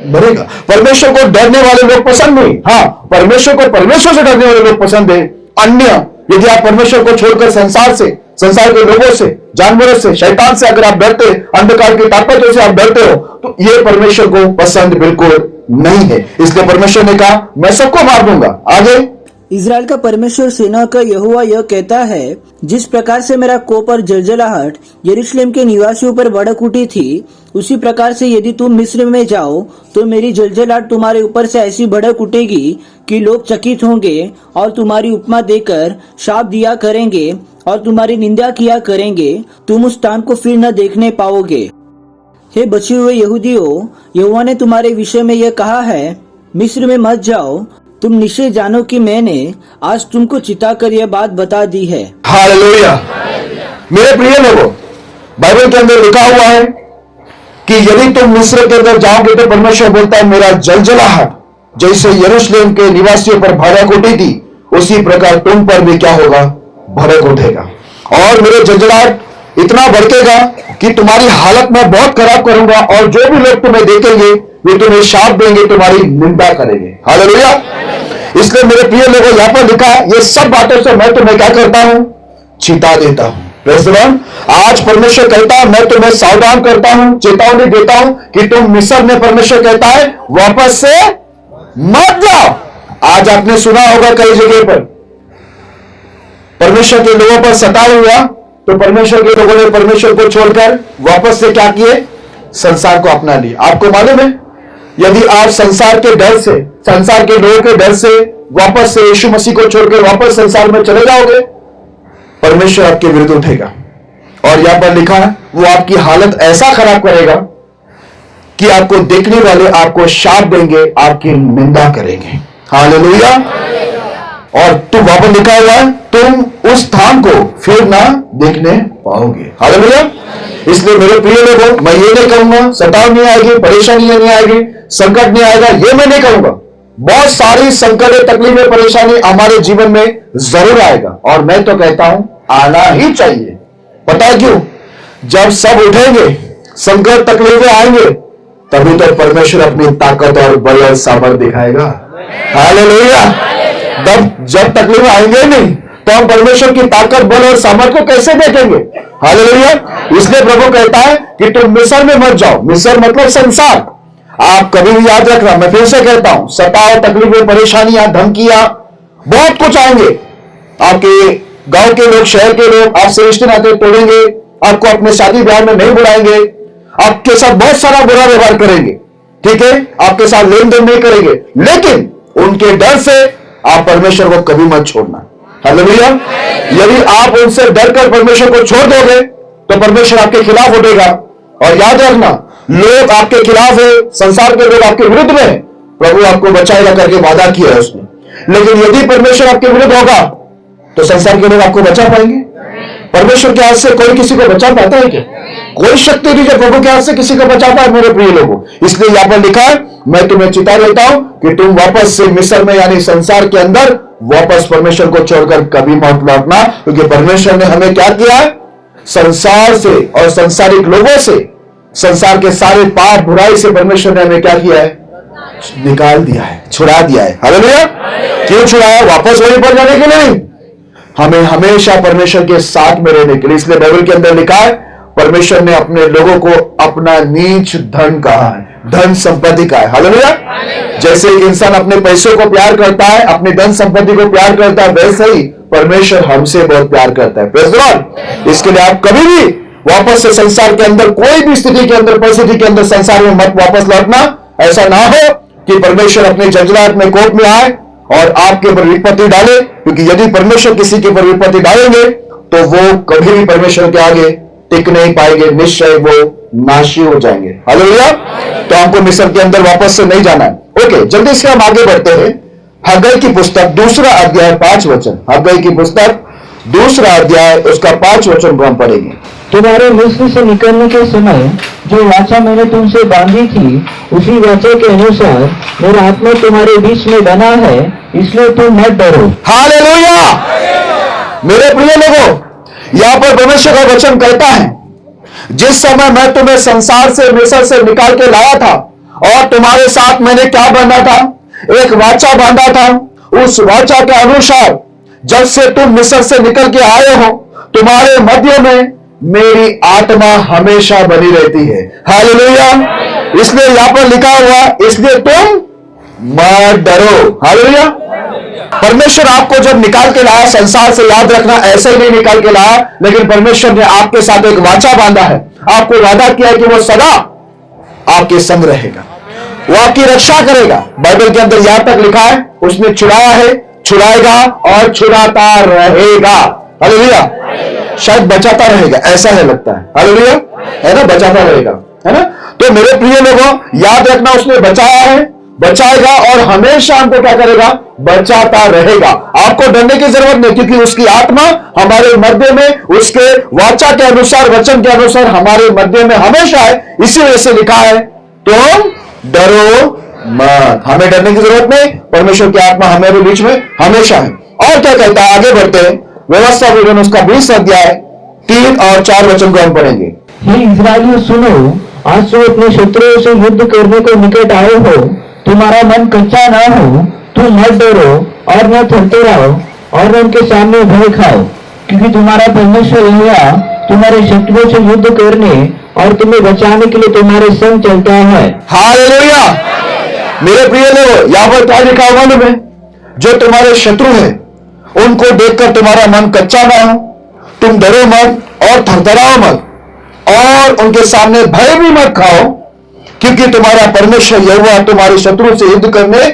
मरेगा। परमेश्वर को डरने वाले लोग पसंद नहीं, हाँ, परमेश्वर को परमेश्वर से डरने वाले लोग पसंद है। अन्य, यदि आप परमेश्वर को छोड़कर संसार से, संसार के लोगों से, जानवरों से, शैतान से अगर आप डरते, अंधकार की ताकतों से आप डरते हो, तो ये परमेश्वर को पसंद बिल्कुल नहीं है। इसलिए परमेश्वर ने कहा मैं सबको मार दूंगा। आगे, इज़राइल का परमेश्वर सेना का यहोवा यह कहता है, जिस प्रकार से मेरा कोप और जलजलाहट यरूशलेम के निवासियों पर भड़क उठी थी, उसी प्रकार से यदि तुम मिस्र में जाओ तो मेरी जलजलाहट तुम्हारे ऊपर से ऐसी भड़क उठेगी कि लोग चकित होंगे और तुम्हारी उपमा देकर शाप दिया करेंगे और तुम्हारी निंदा किया करेंगे। तुम उस स्थान को फिर न देखने पाओगे। हे बचे हुए यहूदियों, यहोवा ने तुम्हारे विषय में यह कहा है, मिस्र में मत जाओ। तुम निश्चय जानो कि मैंने आज तुमको चिताकर यह बात बता दी है। हालेलुया। मेरे प्रिय लोगों, बाइबल के अंदर लिखा हुआ है कि यदि तुम मिस्र के अंदर जाओगे तो परमेश्वर बोलता है मेरा जलजलाहट जैसे यरूशलेम के निवासियों पर भड़क उठी थी, उसी प्रकार तुम पर भी क्या होगा, भड़क उठेगा। और मेरे झंझलाहट इतना भड़केगा कि तुम्हारी हालत मैं बहुत खराब करूंगा, और जो भी लोग तुम्हें देखेंगे वे तुम्हें शाप देंगे, तुम्हारी निंदा करेंगे। हालेलुया। इसलिए मेरे प्रिय लोगों, यहां पर लिखा है, ये सब बातों से मैं तुम्हें क्या करता हूं, चिता देता हूं। Praise the Lord. आज परमेश्वर कहता है, मैं तुम्हें सावधान करता हूं, चेतावनी देता हूं कि तुम मिस्र में, परमेश्वर कहता है, वापस से मत जाओ। आज आपने सुना होगा कई जगह पर परमेश्वर के लोगों पर सताव हुआ, तो परमेश्वर के लोगों ने परमेश्वर को छोड़कर वापस से क्या किए, संसार को अपना लिया। आपको मालूम है, यदि आप संसार के डर से, संसार के लोगों के डर से वापस से यीशु मसीह को छोड़कर वापस संसार में चले जाओगे, परमेश्वर आपके विरुद्ध उठेगा। और यहां पर लिखा है, वो आपकी हालत ऐसा खराब करेगा कि आपको देखने वाले आपको शाप देंगे, आपकी निंदा करेंगे। हालेलुया। और तुम, वहां पर लिखा हुआ है, तुम उस स्थान को फिर ना देखने पाओगे। हालेलुया। इसलिए मेरे प्रिय लोगों, मैं ये नहीं कहूंगा सताव नहीं आएगी, परेशानी नहीं आएगी, संकट नहीं आएगा, ये मैं नहीं कहूंगा। बहुत सारी संकट, तकलीफें, परेशानी हमारे जीवन में जरूर आएगा, और मैं तो कहता हूं आना ही चाहिए। पता है क्यों? जब सब उठेंगे, संकट तकलीफें आएंगे, तभी तो परमेश्वर अपनी ताकत और बल और सामर्थ दिखाएगा। हालेलुया। जब तकलीफें आएंगे नहीं, तो हम परमेश्वर की ताकत, बल और सामर्थ को कैसे देखेंगे? हालेलुया। इसलिए प्रभु कहता है कि तुम मिस्र में मत जाओ। मिस्र मतलब संसार। आप कभी भी याद रखना, मैं फिर से कहता हूं, सताव, तकलीफें, परेशानियां, धमकियां, बहुत कुछ आएंगे। आपके गांव के लोग, शहर के लोग आपसे रिश्ते नाते तोड़ेंगे, आपको अपने शादी ब्याह में नहीं बुलाएंगे, आपके साथ बहुत सारा बुरा व्यवहार करेंगे, ठीक है, आपके साथ लेन देन नहीं करेंगे, लेकिन उनके डर से आप परमेश्वर को कभी मत छोड़ना। हालेलुया। यदि आप उनसे डरकर परमेश्वर को छोड़ दोगे, तो परमेश्वर आपके खिलाफ उठेगा। और याद रखना, लोग आपके खिलाफ है, संसार के लोग आपके विरुद्ध में है, प्रभु आपको बचाएगा करके वादा किया है उसने। लेकिन यदि परमेश्वर आपके विरुद्ध होगा, तो संसार के लोग आपको बचा पाएंगे? परमेश्वर के हाथ से कोई किसी को बचा पाता है क्या? कोई शक्ति नहीं जो प्रभु के हाथ से किसी को बचाता है, मेरे प्रिय लोगों। इसलिए यहां पर लिखा है, मैं तुम्हें चिता देता हूं कि तुम वापस से मिस्र में, यानी संसार के अंदर वापस परमेश्वर को छोड़कर कभी मत लौटना, क्योंकि परमेश्वर ने हमें क्या किया है, संसार से और संसारिक लोगों से, संसार के सारे पाप बुराई से परमेश्वर ने हमें क्या किया है, निकाल दिया है, छुड़ा दिया है। हालेलुया। क्यों छुड़ाया? वापस वहीं पर जाने के लिए नहीं, हमें हमेशा परमेश्वर के साथ में रहने के लिए। इसलिए बाइबल के अंदर लिखा है, परमेश्वर ने अपने लोगों को अपना नीच धन कहा है, धन संपत्ति का है। हालेलुया। जैसे एक इंसान अपने पैसों को प्यार करता है, अपनी धन संपत्ति को प्यार करता है, वैसे ही परमेश्वर हमसे बहुत प्यार करता है। Praise the Lord. इसके लिए आप कभी भी वापस से संसार के अंदर, कोई भी स्थिति के अंदर, परिस्थिति के अंदर संसार में मत वापस लौटना। ऐसा ना हो कि परमेश्वर अपने झंझलाहट में, कोप में आए और आपके ऊपर विपत्ति डाले, क्योंकि यदि परमेश्वर किसी के ऊपर विपत्ति डालेंगे, तो वो कभी भी परमेश्वर के आगे टिक नहीं पाएंगे, निश्चय वो नाशी हो जाएंगे। हालेलुया। तो हमको मिस्र के अंदर वापस से नहीं जाना है। ओके, जल्दी से हम आगे बढ़ते हैं। हग्गई की पुस्तक 2 अध्याय 5 वचन। हग्गई की पुस्तक 2 अध्याय उसका 5 वचन को हम पढ़ेंगे। तुम्हारे मिस्र से निकलने के समय जो वाचा मैंने तुमसे बांधी थी, उसी वाचा के अनुसार मेरा आत्मा तुम्हारे बीच में बना है, इसलिए तुम मत डरो। हालेलुया। मेरे प्रिय लोगों, यहां पर परमेश्वर का वचन कहता है, जिस समय मैं तुम्हें संसार से, मिस्र से निकाल के लाया था, और तुम्हारे साथ मैंने क्या बांधा था, एक वाचा बांधा था। उस वाचा के अनुसार जब से तुम मिस्र से निकल के आए हो, तुम्हारे मध्य में मेरी आत्मा हमेशा बनी रहती है। हालेलुया। इसलिए यहां पर लिखा हुआ, इसलिए तुम मत डरो। हालेलुया। परमेश्वर आपको जब निकाल के लाया संसार से, याद रखना, ऐसे ही नहीं निकाल के लाया, लेकिन परमेश्वर ने आपके साथ एक वाचा बांधा है, आपको वादा किया है कि वो सदा आपके संग रहेगा, वो आपकी रक्षा करेगा। बाइबल के अंदर यहां तक लिखा है, उसने छुड़ाया है, छुड़ाएगा और छुड़ाता रहेगा। हालेलुया। शायद बचाता रहेगा, ऐसा है लगता है। हालेलुया, है ना, बचाता रहेगा, है ना। तो मेरे प्रिय लोगों, याद रखना, उसने बचाया है, बचाएगा और हमेशा हमको क्या करेगा, बचाता रहेगा। आपको डरने की जरूरत नहीं, क्योंकि उसकी आत्मा हमारे मध्य में, उसके वाचा के अनुसार, वचन के अनुसार हमारे मध्य में हमेशा है। इसी वजह से लिखा है, तुम डरो मत। हमें डरने की जरूरत नहीं, परमेश्वर की आत्मा हमारे बीच में हमेशा है। और क्या कहता है, आगे बढ़ते हैं, व्यवस्था विवरण उसका 20 अध्याय 3 और 4 वचन को हम पढ़ेंगे। हे इस्राएलियों सुनो, आज तुम अपने शत्रुओं से युद्ध करने को निकट आए हो, तुम्हारा मन कच्चा ना हो, तुम मत डरो और न थरथराओ और न उनके सामने भय खाओ, क्योंकि तुम्हारा परमेश्वर यहोवा तुम्हारे शत्रुओं से युद्ध करने और तुम्हें बचाने के लिए तुम्हारे संग चलता है। हालेलुया। मेरे प्रिय लोगों, यहां पर क्या लिखा हुआ मालूम है? जो तुम्हारे शत्रु है उनको देखकर तुम्हारा मन कच्चा ना हो, तुम डरो मत और थरथराओ मत और उनके सामने भय भी मत खाओ, क्योंकि तुम्हारा परमेश्वर यहोवा तुम्हारे शत्रु से युद्ध करने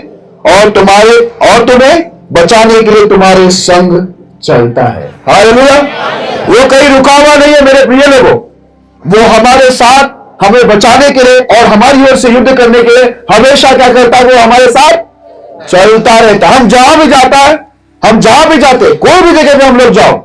और तुम्हें बचाने के लिए तुम्हारे संग चलता है। हालेलुया। वो कहीं रुका हुआ नहीं है मेरे प्रिय लोगों, वो हमारे साथ हमें बचाने के लिए और हमारी ओर से युद्ध करने के लिए हमेशा क्या करता है, वो हमारे साथ चलता रहता है। हम जहां भी जाता है, हम जहां भी जाते, कोई भी जगह पे हम लोग जाओ,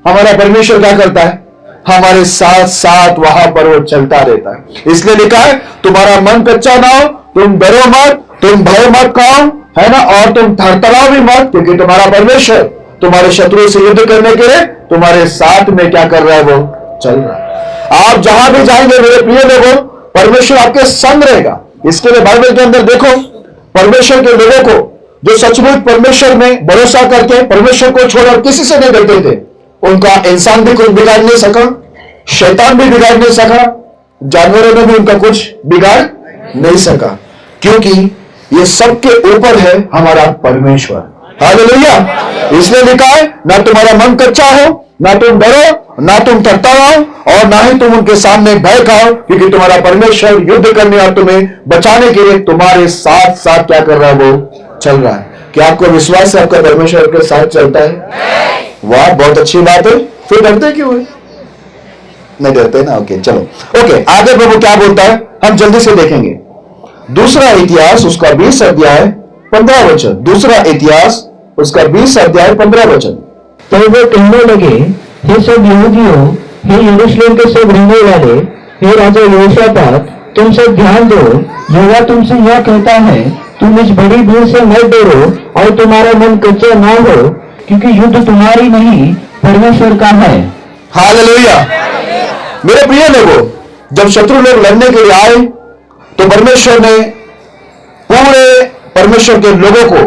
हमारा परमेश्वर क्या करता है, हमारे साथ साथ वहां पर वो चलता रहता है। इसलिए लिखा है, तुम्हारा मन कच्चा ना हो, तुम डरो मत, तुम भय मत खाओ, है ना, और तुम थरथराओ भी मत, क्योंकि तुम्हारा परमेश्वर तुम्हारे शत्रु से युद्ध करने के लिए तुम्हारे साथ में क्या कर रहा है, वो चल रहा है। आप जहां भी जाएंगे मेरे प्रिय लोगों, परमेश्वर आपके संग रहेगा। इसके लिए बाइबल के अंदर देखो, परमेश्वर के लोगों को जो सचमुच परमेश्वर में भरोसा करके परमेश्वर को छोड़कर किसी से नहीं डरते थे, उनका इंसान भी कुछ बिगाड़ नहीं सका, शैतान भी बिगाड़ नहीं सका, जानवरों ने भी उनका कुछ बिगाड़ नहीं सका, क्योंकि ये सबके ऊपर है हमारा परमेश्वर। हालेलुया। इसलिए लिखा है, ना तुम्हारा मन कच्चा हो, ना तुम डरो, ना तुम थरथराओ और ना ही तुम उनके सामने भय खाओ, क्योंकि तुम्हारा परमेश्वर युद्ध करने और तुम्हें बचाने के लिए तुम्हारे साथ साथ क्या कर रहा है, वो चल रहा है। क्या आपको विश्वास है आपका परमेश्वर के साथ चलता है? वाह, बहुत अच्छी बात है। फिर डरते क्यों है? नहीं डरते ना। ओके, चलो ओके, आगे प्रभु क्या बोलता है हम जल्दी से देखेंगे। दूसरा इतिहास उसका 20 अध्याय 15 वचन। दूसरा इतिहास उसका 20 अध्याय 15 वचन। तो वो कहने लगे, हे सब यहूदियों, हे यरूशलेम के सब रहने वाले, हे राजा यहोशापात, तुम सब ध्यान दो, यहोवा तुमसे यह कहता है, तुम इस बड़ी भीड़ से मत डरो और तुम्हारा मन कच्चा ना हो, क्योंकि युद्ध तुम्हारी नहीं परमेश्वर का है। हालेलुया। मेरे प्रिय लोगों, जब शत्रु लोग लड़ने के लिए आए तो परमेश्वर ने पूरे परमेश्वर के लोगों को,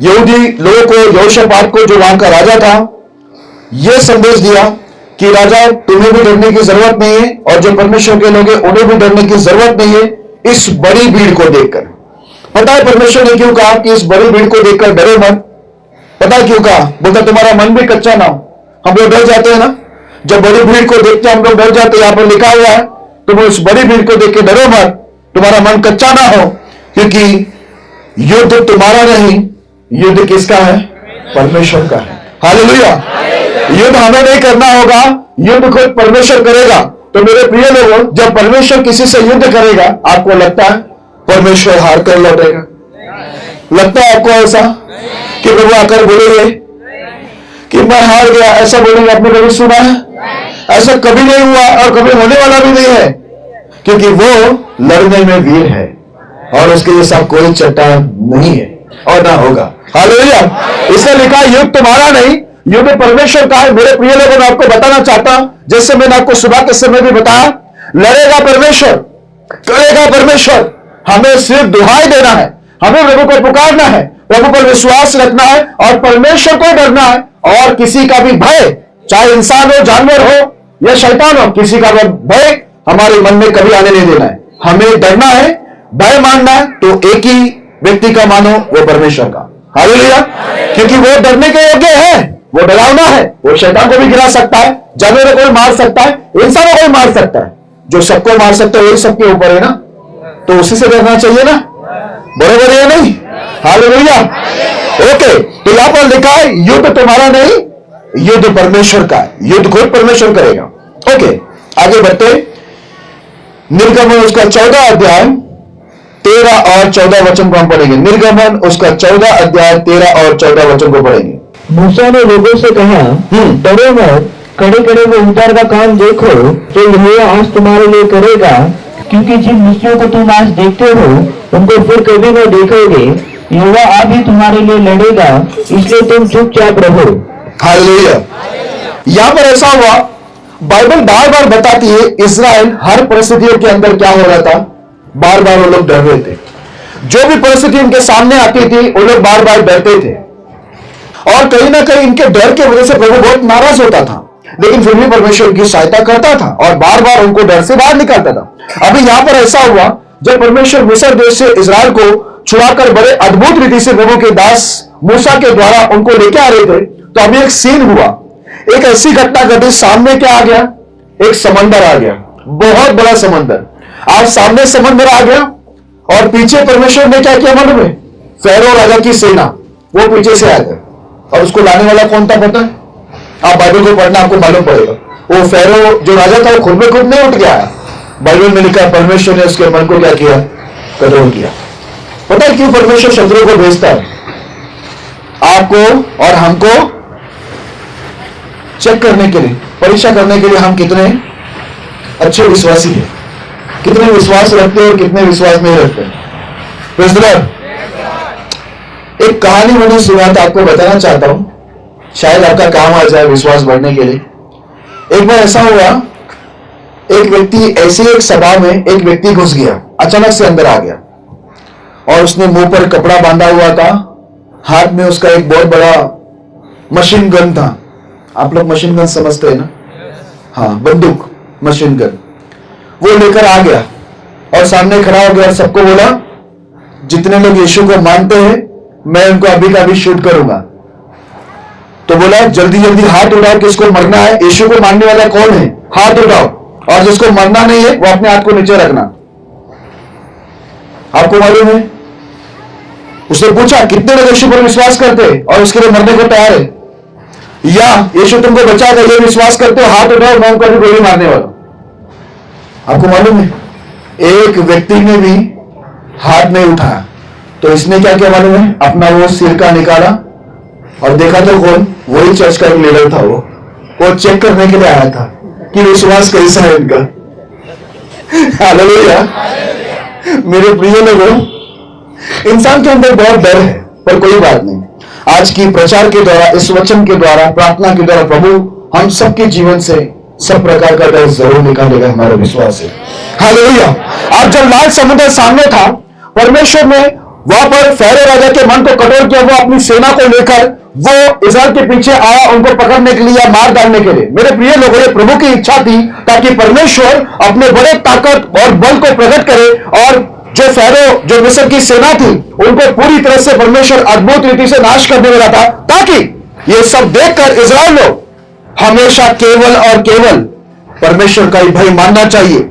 यहूदी लोगों को, यहोशापात को जो वहां का राजा था, यह संदेश दिया कि राजा तुम्हें भी डरने की जरूरत नहीं है और जो परमेश्वर के लोग हैं उन्हें भी डरने की जरूरत नहीं है इस बड़ी भीड़ को देखकर। पता है परमेश्वर ने क्यों कहा कि इस बड़ी भीड़ को देखकर डरो मत? पता है क्यों कहा? बोलता तुम्हारा मन भी कच्चा ना हो। हम लोग डर जाते हैं ना, जब बड़ी भीड़ को देखते हम लोग डर जाते हैं। यहां पर लिखा हुआ है, तुम उस बड़ी भीड़ को देख के डरो मत, तुम्हारा मन कच्चा ना हो, क्योंकि युद्ध तुम्हारा नहीं, युद्ध किसका है? परमेश्वर का है। हालेलुया। युद्ध हमें नहीं करना होगा, युद्ध खुद परमेश्वर करेगा। तो मेरे प्रिय लोगों, जब परमेश्वर किसी से युद्ध करेगा, आपको लगता है परमेश्वर हार कर लौटेगा? लगता है आपको ऐसा कि प्रभु आकर बोलेंगे कि मैं हार गया, ऐसा बोलेंगे? आपने कभी सुना है? ऐसा कभी नहीं हुआ और कभी होने वाला भी नहीं है, क्योंकि वो लड़ने में वीर है और उसके जैसा कोई चट्टान नहीं है और ना होगा। हालेलुया। इसने लिखा युद्ध तुम्हारा नहीं, युद्ध परमेश्वर का है। मेरे प्रिय लोगों, मैं आपको बताना चाहता हूं, जैसे मैंने आपको सुबह के समय भी बताया, लड़ेगा परमेश्वर, करेगा परमेश्वर। हमें सिर्फ दुहाई देना है, हमें प्रभु को पुकारना है, प्रभु पर विश्वास रखना है और परमेश्वर को डरना है। और किसी का भी भय, चाहे इंसान हो, जानवर हो या शैतान हो, किसी का भय हमारे मन में कभी आने नहीं देना है। हमें डरना है, भय मानना है तो एक ही व्यक्ति का मानो, वो परमेश्वर का। हालेलुया। क्योंकि वो डरने के योग्य है, वो डरावना है, वो शैतान को भी गिरा सकता है, जानवरों को भी मार सकता है, इंसानों को भी मार सकता है। जो सबको मार सकता है वही सबके ऊपर है ना, तो उसी से डरना चाहिए ना, बरोबर है नहीं? हालेलुया। ओके, तो यहां पर लिखा है युद्ध तुम्हारा नहीं, युद्ध परमेश्वर का है, युद्ध खुद परमेश्वर करेगा। ओके, आगे बढ़ते। निर्गमन उसका 14 अध्याय 13 और 14 वचन को हम पढ़ेंगे। निर्गमन उसका 14 अध्याय 13 और 14 वचन को पढ़ेंगे। मूसा ने लोगों से कहा, डरो मत, कड़े कड़े वो उद्धार का काम देखो जो यहोवा आज तुम्हारे लिए करेगा। क्योंकि जिन मुश्किलों को तुम आज देखते हो उनको फिर कभी न देखोगे। यहोवा आप ही तुम्हारे लिए लड़ेगा, इसलिए तुम चुपचाप रहो। हालेलुया। यहां पर ऐसा हुआ, बाइबल बार बार बताती है इस्राएल हर परिस्थितियों के अंदर क्या हो रहा था, बार बार वो लोग डर रहे थे। जो भी परिस्थिति उनके सामने आती थी वो लोग बार बार डरते थे, और कहीं ना कहीं इनके डर की वजह से प्रभु बहुत नाराज होता था, लेकिन फिर भी परमेश्वर उनकी सहायता करता था और बार बार उनको डर से बाहर निकालता था। अभी यहां पर ऐसा हुआ, जब परमेश्वर मिस्र देश से इस्राएल को छुड़ाकर बड़े अद्भुत रीति से प्रभु के दास मूसा के द्वारा उनको लेके आ रहे थे, तो अभी एक सीन हुआ, एक ऐसी घटना घटी, सामने क्या आ गया, एक समंदर आ गया, बहुत बड़ा समंदर। आज सामने समंदर आ गया और पीछे परमेश्वर ने क्या किया मालूम है, फैरो राजा की सेना वो पीछे से आ गया, और उसको लाने वाला कौन था पता है? आप बाइबल को पढ़ना, आपको मालूम पड़ेगा। वो फैरो जो राजा था वो खुद में खुद नहीं उठ गया, बाइबल में लिखा परमेश्वर ने उसके मन को क्या किया, कठोर किया। पता है क्यों परमेश्वर शत्रुओं को भेजता है? आपको और हमको चेक करने के लिए, परीक्षा करने के लिए हम कितने अच्छे विश्वासी हैं, कितने विश्वास रखते हैं और कितने विश्वास नहीं रखते हैं। Praise the Lord. एक कहानी मैंने सुना था, आपको बताना चाहता हूं, शायद आपका काम आ जाए विश्वास बढ़ने के लिए। एक बार ऐसा हुआ, एक व्यक्ति ऐसे एक सभा में एक व्यक्ति घुस गया, अचानक से अंदर आ गया, और उसने मुंह पर कपड़ा बांधा हुआ था, हाथ में उसका एक बहुत बड़ा मशीन गन था। आप लोग मशीन गन समझते हैं ना? हाँ, बंदूक, मशीन गन। वो लेकर आ गया और सामने खड़ा हो गया और सबको बोला, जितने लोग यीशु को मानते हैं मैं उनको अभी का अभी शूट करूंगा। तो बोला जल्दी जल्दी हाथ उठाओ, किसको मरना है, यीशु को मानने वाला कौन है, हाथ उठाओ, और जिसको मरना नहीं है वो अपने हाथ को नीचे रखना। आपको मालूम है, उसने पूछा कितने लोग यीशु पर विश्वास करते हैं और उसके लिए मरने को तैयार है, या यीशु तुमको बचाएगा ये विश्वास करते हो, हाथ उठाओ, मैं उनको अभी गोली मारने वाला। आपको मालूम है, एक व्यक्ति ने भी हाथ नहीं उठाया, तो इसने क्या किया मालूम है, अपना वो सिरका निकाला और देखा तो कौन, वही चर्च का एक लीडर था। वो चेक करने के लिए आया था कि विश्वास कैसा है इनका। हालेलुया। मेरे प्रिय लोगों, इंसान के अंदर बहुत डर है, पर कोई बात नहीं, आज की प्रचार के द्वारा, इस वचन के द्वारा, प्रार्थना के द्वारा प्रभु हम सबके जीवन से सब प्रकार का डर जरूर निकालेगा, हमारा विश्वास है। हालेलुया। अब जब लाल समुद्र सामने था, परमेश्वर ने वहां पर फैरो राजा के मन को कठोर किया, वो अपनी सेना को लेकर वो इस्राएल के पीछे आया, उनको पकड़ने के लिए या मार डालने के लिए। मेरे प्रिय लोगों, ये प्रभु की इच्छा थी ताकि परमेश्वर अपने बड़े ताकत और बल को प्रकट करे, और जो फैरो, जो मिस्र की सेना थी, उनको पूरी तरह से परमेश्वर अद्भुत रीति से नाश करने वाला था, ताकि ये सब देखकर इस्राएल लोग हमेशा केवल और केवल परमेश्वर का ही भय मानना चाहिए।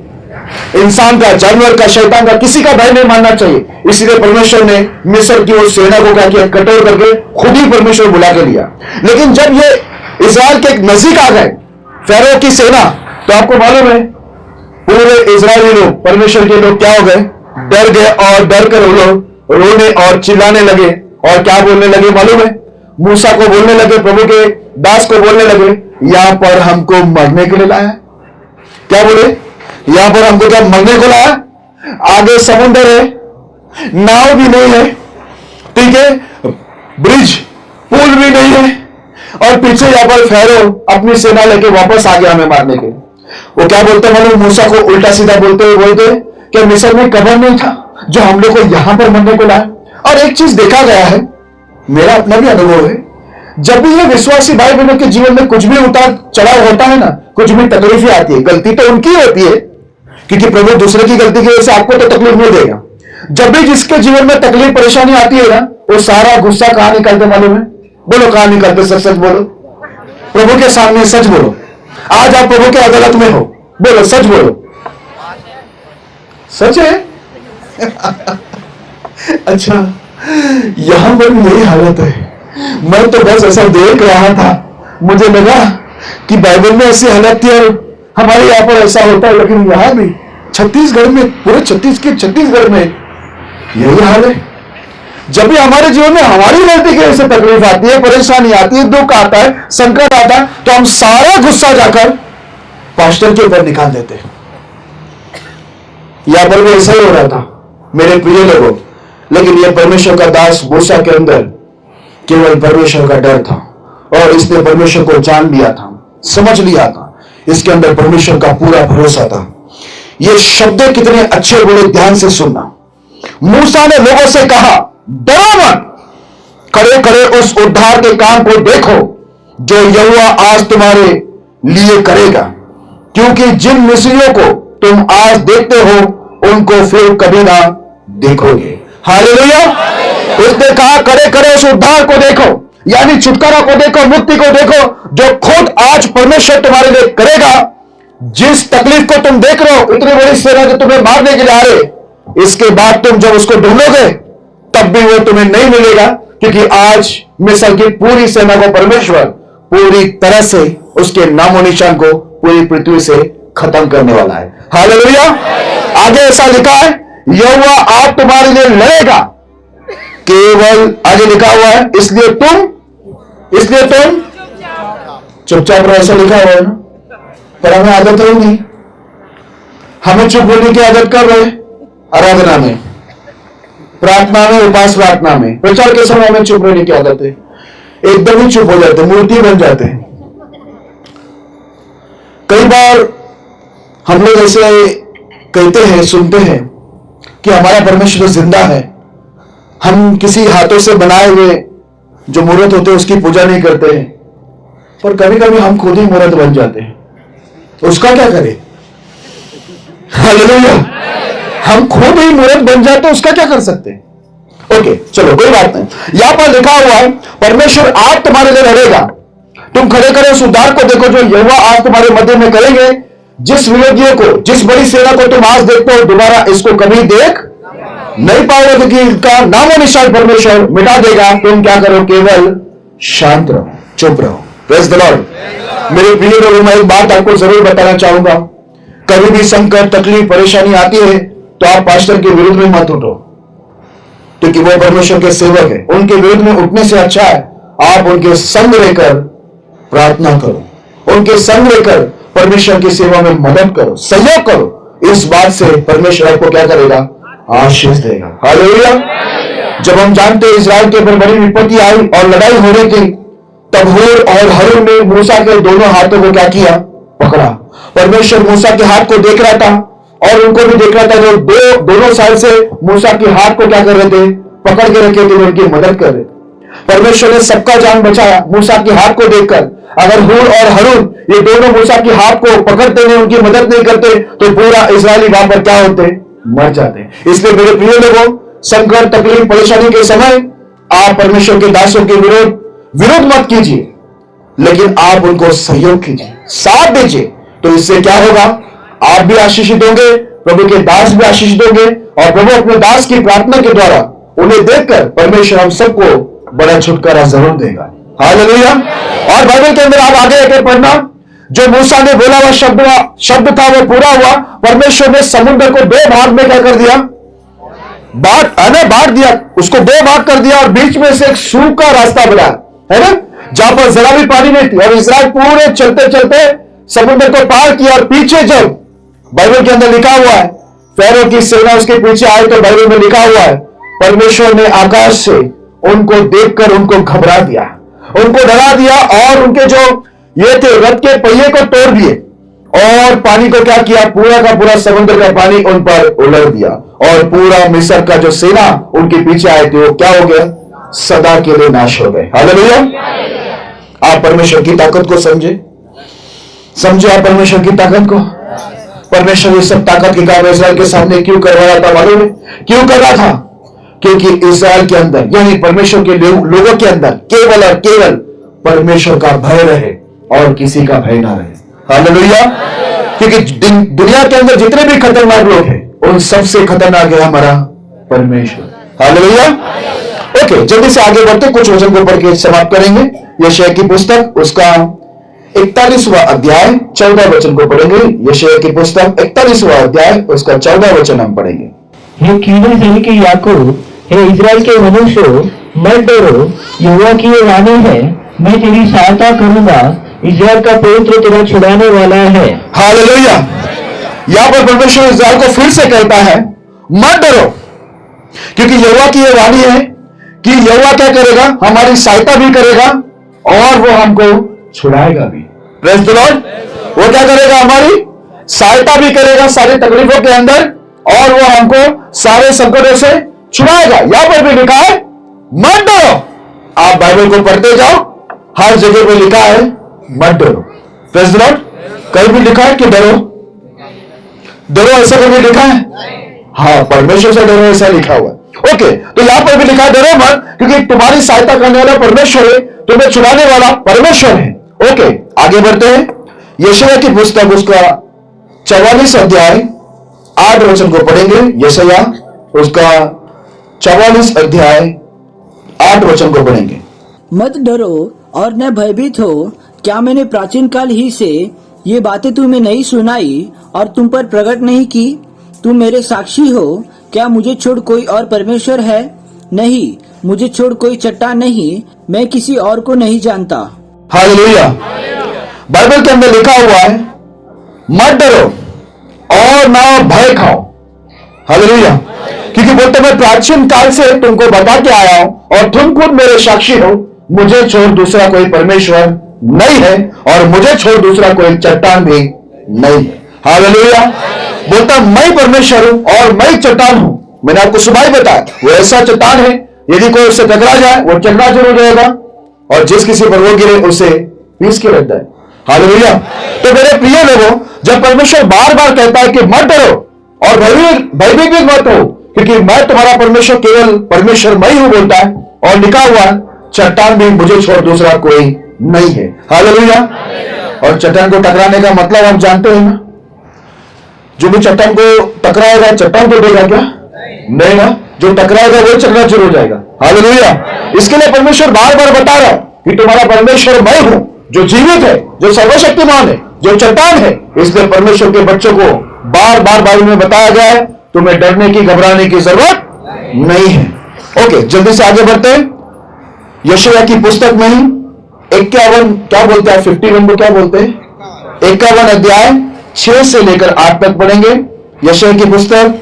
इंसान का, जानवर का, शैतान का, किसी का भय नहीं मानना चाहिए। इसलिए परमेश्वर ने मिस्र की उस सेना को क्या किया, कठोर करके खुद ही परमेश्वर बुला के लिया। लेकिन जब ये इस्राएल के नजदीक आ गए फैरो की सेना, तो आपको मालूम है पूरे इस्राएली लोग, परमेश्वर के लोग क्या हो गए, डर गए, और डर कर वो लोग रोने और चिल्लाने लगे, और क्या बोलने लगे मालूम है, मूसा को बोलने लगे, प्रभु के दास को बोलने लगे, यहां पर हमको मरने के लिए लाया। क्या बोले, यहां पर हमको क्या मरने को लाया? आगे समुद्र है, नाव भी नहीं है, ठीक है, ब्रिज, पुल भी नहीं है, और पीछे यहां पर फैरो अपनी सेना लेके वापस आ गया हमें मारने के। वो क्या बोलते मालूम, मूसा को उल्टा सीधा बोलते कि मिस्र में कब्र नहीं था जो हम लोग को यहां पर मरने को लाया। और एक चीज देखा गया है, मेरा अपना भी अनुभव है, जब भी ये विश्वासी भाई बहनों के जीवन में कुछ भी उतार चढ़ाव होता है ना, कुछ भी तकलीफें आती है, गलती तो उनकी होती है, क्योंकि प्रभु दूसरे की गलती की वजह से आपको तो तकलीफ नहीं देगा। जब भी जिसके जीवन में तकलीफ परेशानी आती है ना, वो सारा गुस्सा कहां निकालते मालूम है? बोलो कहां निकालते? सच सच बोलो, प्रभु के सामने सच बोलो। आज आप प्रभु के अदालत में हो, बोलो सच बोलो, सच है। अच्छा, यहां पर भी यही हालत है। मैं तो बस ऐसा देख रहा था, मुझे लगा कि बाइबल में ऐसी हालत थी और हमारे यहाँ पर ऐसा होता है, लेकिन यहां भी छत्तीसगढ़ में, पूरे छत्तीसगढ़ में यही हाल है। जब भी हमारे जीवन में हमारी गलती की वजह से तकलीफ आती है, परेशानी आती है, दुख आता है, संकट आता है, तो हम सारा गुस्सा जाकर पास्टर के ऊपर निकाल देते हैं। यहां पर भी ऐसा ही हो रहा था मेरे प्रिय लोगों। लेकिन यह परमेश्वर का दास मूसा के अंदर केवल परमेश्वर का डर था और इसने परमेश्वर को जान लिया था, समझ लिया था, इसके अंदर परमेश्वर का पूरा भरोसा था। ये शब्द कितने अच्छे बोले, ध्यान से सुनना। मूसा ने लोगों से कहा, डरो मत, खड़े खड़े उस उद्धार के काम को देखो जो यहोवा आज तुम्हारे लिए करेगा, क्योंकि जिन मिस्रियों को तुम आज देखते हो उनको फिर कभी ना देखोगे। हालेलुया। उसने कहा खड़े खड़े उस उद्धार को देखो, यानी छुटकारा को देखो, मुक्ति को देखो जो खुद आज परमेश्वर तुम्हारे लिए करेगा। जिस तकलीफ को तुम देख रहे हो, इतनी बड़ी सेना जो तुम्हें मारने के लिए आ रहे, इसके बाद तुम जब उसको ढूंढोगे तब भी वो तुम्हें नहीं मिलेगा, क्योंकि आज मिस्र की पूरी सेना को परमेश्वर पूरी तरह से उसके नामो निशान को पूरी पृथ्वी से खत्म करने वाला है। हालेलुया। आगे ऐसा लिखा है, यहोवा आज तुम्हारे लिए लड़ेगा, केवल आगे लिखा हुआ है इसलिए तुम चुपचाप रहो, ऐसा लिखा हुआ है ना। पर हमें आदत है नहीं, हमें चुप होने की आदत कर रहे, आराधना में, प्रार्थना में, उपास प्रार्थना में, प्रचार के समय हमें चुप रहने की आदत है, एकदम ही चुप हो जाते, मूर्ति बन जाते हैं। कई बार हम लोग ऐसे कहते हैं, सुनते हैं कि हमारा परमेश्वर जिंदा है। हम किसी हाथों से बनाए हुए जो मूर्त होते हैं उसकी पूजा नहीं करते हैं, पर कभी कभी हम खुद ही मूर्त बन जाते हैं, उसका क्या करें? हालेलुया। हम खुद ही मूर्त बन जाते हैं, उसका क्या कर सकते हैं? ओके, चलो कोई बात नहीं। यहां पर लिखा हुआ है, परमेश्वर आज तुम्हारे लिए लड़ेगा, तुम खड़े खड़े उस उद्धार को देखो जो यहोवा आज तुम्हारे मध्य में करेंगे। जिस विरोधियों को, जिस बड़ी सेना को तुम आज देखते हो, दोबारा इसको कभी देख नहीं पाओगे, क्योंकि इनका नामो निशान परमेश्वर मिटा देगा। तुम क्या करो? केवल शांत रहो, चुप रहो। Praise the Lord. मेरे प्रिय लोगों, मैं एक बात आपको जरूर बताना चाहूंगा, कभी भी संकट, तकलीफ, परेशानी आती है तो आप पास्टर के विरुद्ध में मत उठो, क्योंकि वो परमेश्वर के सेवक है। उनके विरुद्ध में उठने से अच्छा है आप उनके संग रहकर प्रार्थना करो, उनके संग रहकर परमेश्वर की सेवा में मदद करो, सहयोग करो। इस बात से परमेश्वर आपको क्या करेगा? आशीष देगा। हालेलुया। जब हम जानते हैं इस्राएल के ऊपर बड़ी विपत्ति आई और लड़ाई हो रही थी, तब हूर और हारून ने मूसा के दोनों हाथों को क्या किया? पकड़ा। परमेश्वर मूसा के हाथ को देख रहा था और उनको भी देख रहा था, जो दोनों साइड से मूसा के हाथ को क्या कर रहे थे? पकड़ के रखे थे, उनकी मदद कर रहे थे। परमेश्वर ने सबका जान बचाया मूसा के हाथ को देखकर। अगर हूर और हारून ये दोनों मूसा के हाथ को पकड़ते नहीं, उनकी मदद नहीं करते, तो पूरा इस्राएली वहां पर क्या होते? मर जाते। इसलिए मेरे प्रिय लोगों, संकट, तकलीफ, परेशानी के समय आप परमेश्वर के दासों के विरोध मत कीजिए, लेकिन आप उनको सहयोग कीजिए, साथ दीजिए। तो इससे क्या होगा? आप भी आशीषित होंगे, प्रभु के दास भी आशीषित होंगे, और प्रभु अपने दास की प्रार्थना के द्वारा उन्हें देखकर परमेश्वर हम सबको बड़ा छुटकारा जरूर देगा। हालेलुया। और बाइबल के अंदर आप आगे आकर पढ़ना, जो मूसा ने बोला हुआ शब्द था वो पूरा हुआ। परमेश्वर ने समुद्र को दो भाग में क्या कर दिया? बांट दिया, उसको दो भाग कर दिया, और बीच में से एक सूखा रास्ता बना, है ना, जहां पर जरा भी पानी नहीं थी। और इस्राएल पूरे चलते चलते समुद्र को पार किया। और पीछे जब बाइबल के अंदर लिखा हुआ है फैरो की सेना उसके पीछे आई, तो बाइबल में लिखा हुआ है परमेश्वर ने आकाश से उनको देखकर उनको घबरा दिया, उनको डरा दिया, और उनके जो ये थे रथ के पहिए को तोड़ दिए, और पानी को क्या किया? पूरा का पूरा समुद्र का पानी उन पर उलट दिया, और पूरा मिस्र का जो सेना उनके पीछे आए थे वो क्या हो गया? सदा के लिए नाश हो गए। हालेलुया। आप परमेश्वर की ताकत को समझे आप परमेश्वर की ताकत को। परमेश्वर ये सब ताकत के काम इस्राएल के सामने क्यों करवा रहा था? मालूम है क्यों कर रहा था? क्योंकि इस्राएल के अंदर, यानी परमेश्वर के लोगों के अंदर केवल और केवल परमेश्वर का भय रहे और किसी का भय ना रहे। हालेलुया। क्योंकि दुनिया के अंदर जितने भी खतरनाक लोग हैं, उन सबसे खतरनाक है हमारा परमेश्वर। हालेलुया। ओके, जल्दी से आगे बढ़ते, कुछ वचन को पढ़ के समाप्त करेंगे। यशायाह की पुस्तक उसका 41वां अध्याय 14 वचन को पढ़ेंगे। यशायाह की पुस्तक 41वां अध्याय उसका 14 वचन हम पढ़ेंगे। हे कीड़े से के याकूब, हे इजराइल के मनुष्यों, मत डरो, यहोवा की ये वाणी है, मैं तेरी सहायता करूंगा, इजराइल का पवित्र तेरा छुड़ाने वाला है। हालेलुया। यहां पर परमेश्वर इस्राएल को फिर से कहता है मत डरो, क्योंकि यहोवा की यह वाणी है कि यहोवा क्या करेगा, हमारी सहायता भी करेगा और वो हमको छुड़ाएगा भी। Praise the Lord. वो क्या करेगा, हमारी सहायता भी करेगा सारी तकलीफों के अंदर, और वो हमको सारे संकटों से छुड़ाएगा। यहां पर भी लिखा है मत डरो। आप बाइबल को पढ़ते जाओ, हर जगह पे लिखा है मत डरो। Praise the Lord. कहीं भी लिखा है कि डरो, डरो ऐसा कभी लिखा है? हाँ, परमेश्वर से डरो ऐसा लिखा हुआ है। ओके, तो यहां पर भी लिखा है डरो मत, क्योंकि तुम्हारी सहायता करने वाला परमेश्वर है, तुम्हें छुड़ाने वाला परमेश्वर है। ओके, आगे बढ़ते हैं। यशायाह की पुस्तक उसका 44 अध्याय 8 वचन को पढ़ेंगे। यशायाह उसका 44 अध्याय 8 वचन को पढ़ेंगे। मत डरो और न भयभीत हो, क्या मैंने प्राचीन काल ही से ये बातें तुम्हें नहीं सुनाई और तुम पर प्रकट नहीं की? तुम मेरे साक्षी हो। क्या मुझे छोड़ कोई और परमेश्वर है? नहीं, मुझे छोड़ कोई चट्टान नहीं, मैं किसी और को नहीं जानता। हालेलुया। बाइबल के अंदर लिखा हुआ है मत डरो और ना भय खाओ। हालेलुया। क्योंकि बोलते मैं प्राचीन काल से तुमको बता के आया हूं और तुम खुद मेरे साक्षी हो, मुझे छोड़ दूसरा कोई परमेश्वर नहीं है और मुझे छोड़ दूसरा कोई चट्टान भी नहीं है। हालेलुया। बोलता मैं परमेश्वर हूं और मैं चट्टान हूं। मैंने आपको सुबह ही बताया वो ऐसा चट्टान है, यदि कोई उससे टकरा जाए वो चकना जरूर रहेगा, और जिस किसी पर वो गिरे उसे पीस के रखता है। हालेलुया। तो मेरे प्रिय लोगों, जब परमेश्वर बार बार कहता है कि मत डरो और भयभीत भी मत हो, क्योंकि मैं तुम्हारा परमेश्वर केवल परमेश्वर मैं हूं बोलता है, और लिखा हुआ चट्टान भी मुझे छोड़ दूसरा कोई नहीं है। हालेलुया। और चट्टान को टकराने का मतलब हम जानते हैं ना, जो भी चट्टान को टकराएगा चट्टान को देगा क्या? नहीं ना, जो टकराएगा वो चकना शुरू हो जाएगा। हालेलुया। इसके लिए परमेश्वर बार बार बता रहा है कि तुम्हारा परमेश्वर मैं हूं, जो जीवित है, जो सर्वशक्तिमान है, जो चट्टान है। इसलिए परमेश्वर के बच्चों को बार बार बाइबल में बताया गया है तुम्हें डरने की घबराने की जरूरत नहीं है। ओके, जल्दी से आगे बढ़ते हैं। यशायाह की पुस्तक में ही 51 क्या बोलते हैं, 51 को क्या बोलते हैं, 51 अध्याय 6 से लेकर 8 तक पढ़ेंगे। यशायाह की पुस्तक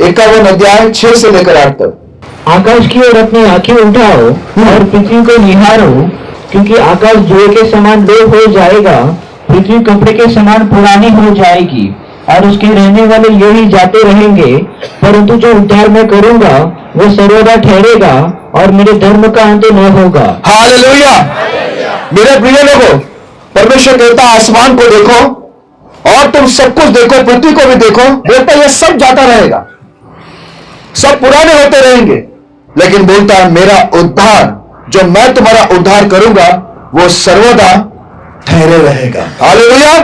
51 अध्याय 6 से लेकर 8 तक। आकाश की ओर अपनी आंखें उठाओ और पृथ्वी को निहारो, क्योंकि आकाश धुएं के समान लोप हो जाएगा, पृथ्वी कपड़े के समान पुरानी हो जाएगी, और उसके रहने वाले यही जाते रहेंगे। परंतु जो उद्धार मैं करूंगा वो सर्वदा ठहरेगा, और मेरे धर्म का अंत न होगा। हालेलुया। मेरे प्रिय लोगों, परमेश्वर कहता है आसमान को देखो और तुम सब कुछ देखो, पृथ्वी को भी देखो। बोलता है ये सब जाता रहेगा, सब पुराने होते रहेंगे, लेकिन बोलता है मेरा उद्धार, जो मैं तुम्हारा उद्धार करूंगा, वो सर्वदा ठहरे रहेगा। हालेलुया।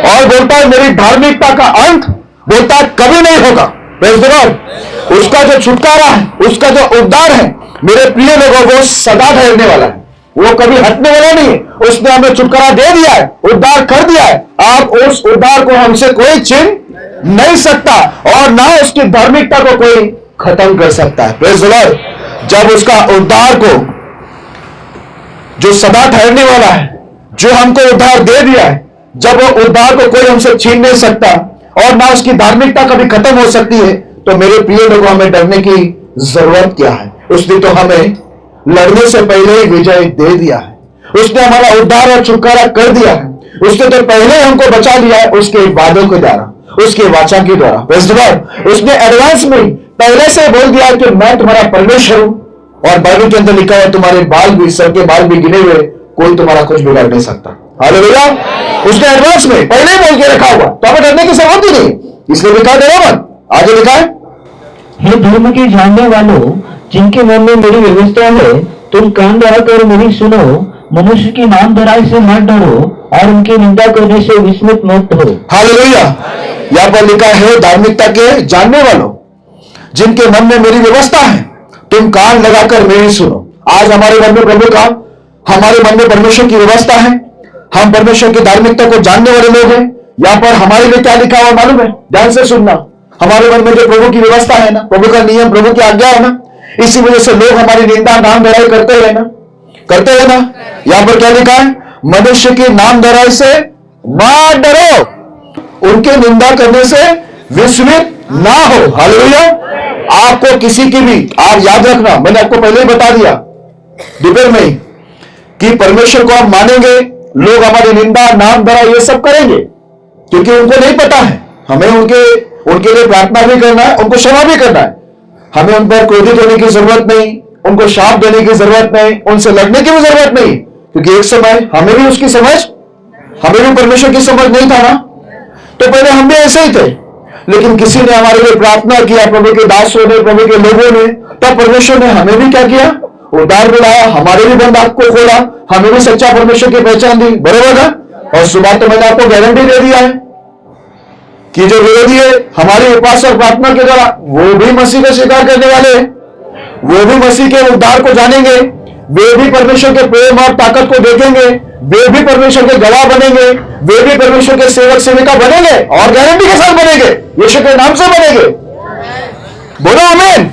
और बोलता है मेरी धार्मिकता का अंत बोलता है कभी नहीं होगा। Praise the Lord. उसका जो छुटकारा है, उसका जो उद्धार है, मेरे प्रिय लोगों, वो सदा ठहरने वाला है, वो कभी हटने वाला नहीं है। उसने हमें छुटकारा दे दिया है, उद्धार कर दिया है। आप उस उद्धार को हमसे कोई छीन नहीं सकता, और ना उसकी धार्मिकता को कोई खत्म कर सकता है। Praise the Lord. जब उसका उद्धार को, जो सदा ठहरने वाला है, जो हमको उद्धार दे दिया है, जब वो उद्धार को कोई हमसे छीन नहीं सकता और ना उसकी धार्मिकता कभी खत्म हो सकती है, तो मेरे प्रिय लोगों, हमें डरने की जरूरत क्या है? उसने तो हमें लड़ने से पहले ही विजय दे दिया है। उसने हमारा उद्धार और छुटकारा कर दिया है। उसने तो पहले ही हमको बचा लिया है उसके वादों के द्वारा, उसके वाचा के द्वारा। Praise the Lord. उसने एडवांस में पहले से बोल दिया कि मैं तुम्हारा परमेश्वर हूं, और बाइबल के अंदर लिखा है तुम्हारे बाल भी, सर के बाल भी गिने हुए, कोई तुम्हारा कुछ बिगाड़ नहीं सकता। हालेलुया। उसने एडवांस में पहले ही बोल के रखा हुआ, तो हमें डरने की जरूरत ही नहीं। इसलिए लिखा है मत। आगे लिखा है हे धर्म के जानने वालों, जिनके मन में मेरी व्यवस्था है, तुम कान लगाकर मेरी सुनो। मनुष्य की नाम धराई से मत डरो और उनकी निंदा करने से विस्मित मत हो। हालेलुया। यहां पर लिखा है धार्मिकता के जानने वालों, जिनके मन में मेरी व्यवस्था है, तुम कान लगाकर मेरी सुनो। आज हमारे मन में प्रभु का, हमारे मन में परमेश्वर की व्यवस्था है, हम परमेश्वर की धार्मिकता को जानने वाले लोग हैं। यहां पर हमारे लिए क्या लिखा हुआ मालूम है? ध्यान से सुनना। हमारे मन में जो प्रभु की व्यवस्था है ना, प्रभु का नियम, प्रभु की आज्ञा है ना, इसी वजह से लोग हमारी निंदा, नाम धराई करते हैं ना, करते हैं ना। यहां पर क्या लिखा है? मनुष्य की नाम धराई से मत डरो उनके निंदा करने से विस्मित ना हो। हालेलुया। आपको किसी की भी, आप याद रखना, मैंने आपको पहले ही बता दिया दोपहर में कि परमेश्वर को हम मानेंगे, लोग हमारी निंदा, नाम धरा ये सब करेंगे क्योंकि उनको नहीं पता है। हमें उनके लिए प्रार्थना भी करना है, उनको क्षमा भी करना है। हमें उन पर क्रोधित होने की जरूरत नहीं, उनको शाप देने की जरूरत नहीं, उनसे लड़ने की भी जरूरत नहीं, क्योंकि एक समय हमें भी उसकी समझ, हमें भी परमेश्वर की समझ नहीं था ना। तो पहले हम भी ऐसे ही थे, लेकिन किसी ने हमारे लिए प्रार्थना किया, प्रभु के दासों ने, प्रभु के लोगों ने, तब परमेश्वर ने हमें भी क्या किया, उद्धार दिलाया, हमारे भी बंद आंख को खोला, हमें भी सच्चा परमेश्वर की पहचान दी। बरोबर ना। और सुबह तो मैंने आपको गारंटी दे दिया है कि जो विरोधी है हमारी उपास और प्रार्थना के द्वारा, वो भी मसीह का स्वीकार करने वाले हैं, वो भी मसीह के उद्धार को जानेंगे, वे भी परमेश्वर के प्रेम और ताकत को देखेंगे, वे भी परमेश्वर के गवाह बनेंगे, वे भी परमेश्वर के सेवक सेविका बनेंगे और गारंटी के साथ बनेंगे, यीशु के नाम से बनेंगे। बोलो आमीन,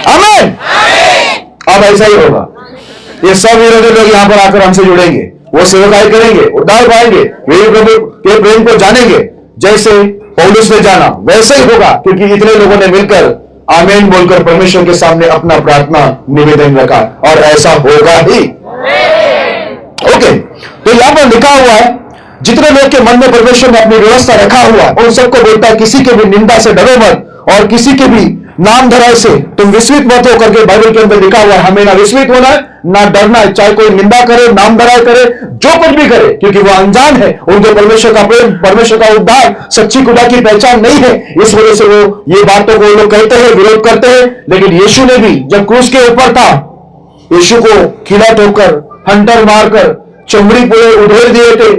आमीन। अब ऐसा ही होगा। ये सब विरोधी लोग यहां पर आकर हमसे जुड़ेंगे, वो सेवकाई करेंगे, उद्धार पाएंगे, वे प्रभु के प्रेम को जानेंगे। जैसे पौलुस ने जाना वैसे ही होगा, क्योंकि इतने लोगों ने मिलकर आमीन बोलकर परमेश्वर के सामने अपना प्रार्थना निवेदन रखा, और ऐसा होगा ही। ओके, तो यहां पर लिखा हुआ है, जितने लोग के मन में परमेश्वर ने अपनी व्यवस्था रखा हुआ है उन सबको बोलता है, किसी के भी निंदा से डरो मत, और किसी के भी नाम धराए से तुम विस्मित मत हो करके बाइबल के अंदर लिखा हुआ है। हमें ना विस्मित होना है, ना डरना है, चाहे कोई निंदा करे, नाम धराए करे, जो कुछ भी करे, क्योंकि वो अनजान है, उनके परमेश्वर का प्रेम, परमेश्वर का उद्धार, सच्ची खुदा की पहचान नहीं है। इस वजह से वो ये बातों को लोग कहते हैं, विरोध करते हैं। लेकिन यीशु ने भी जब क्रूस के ऊपर था, यीशु को खिला ठोकर, हंटर मारकर, चमड़ी पूरे उधेड़ दिए थे,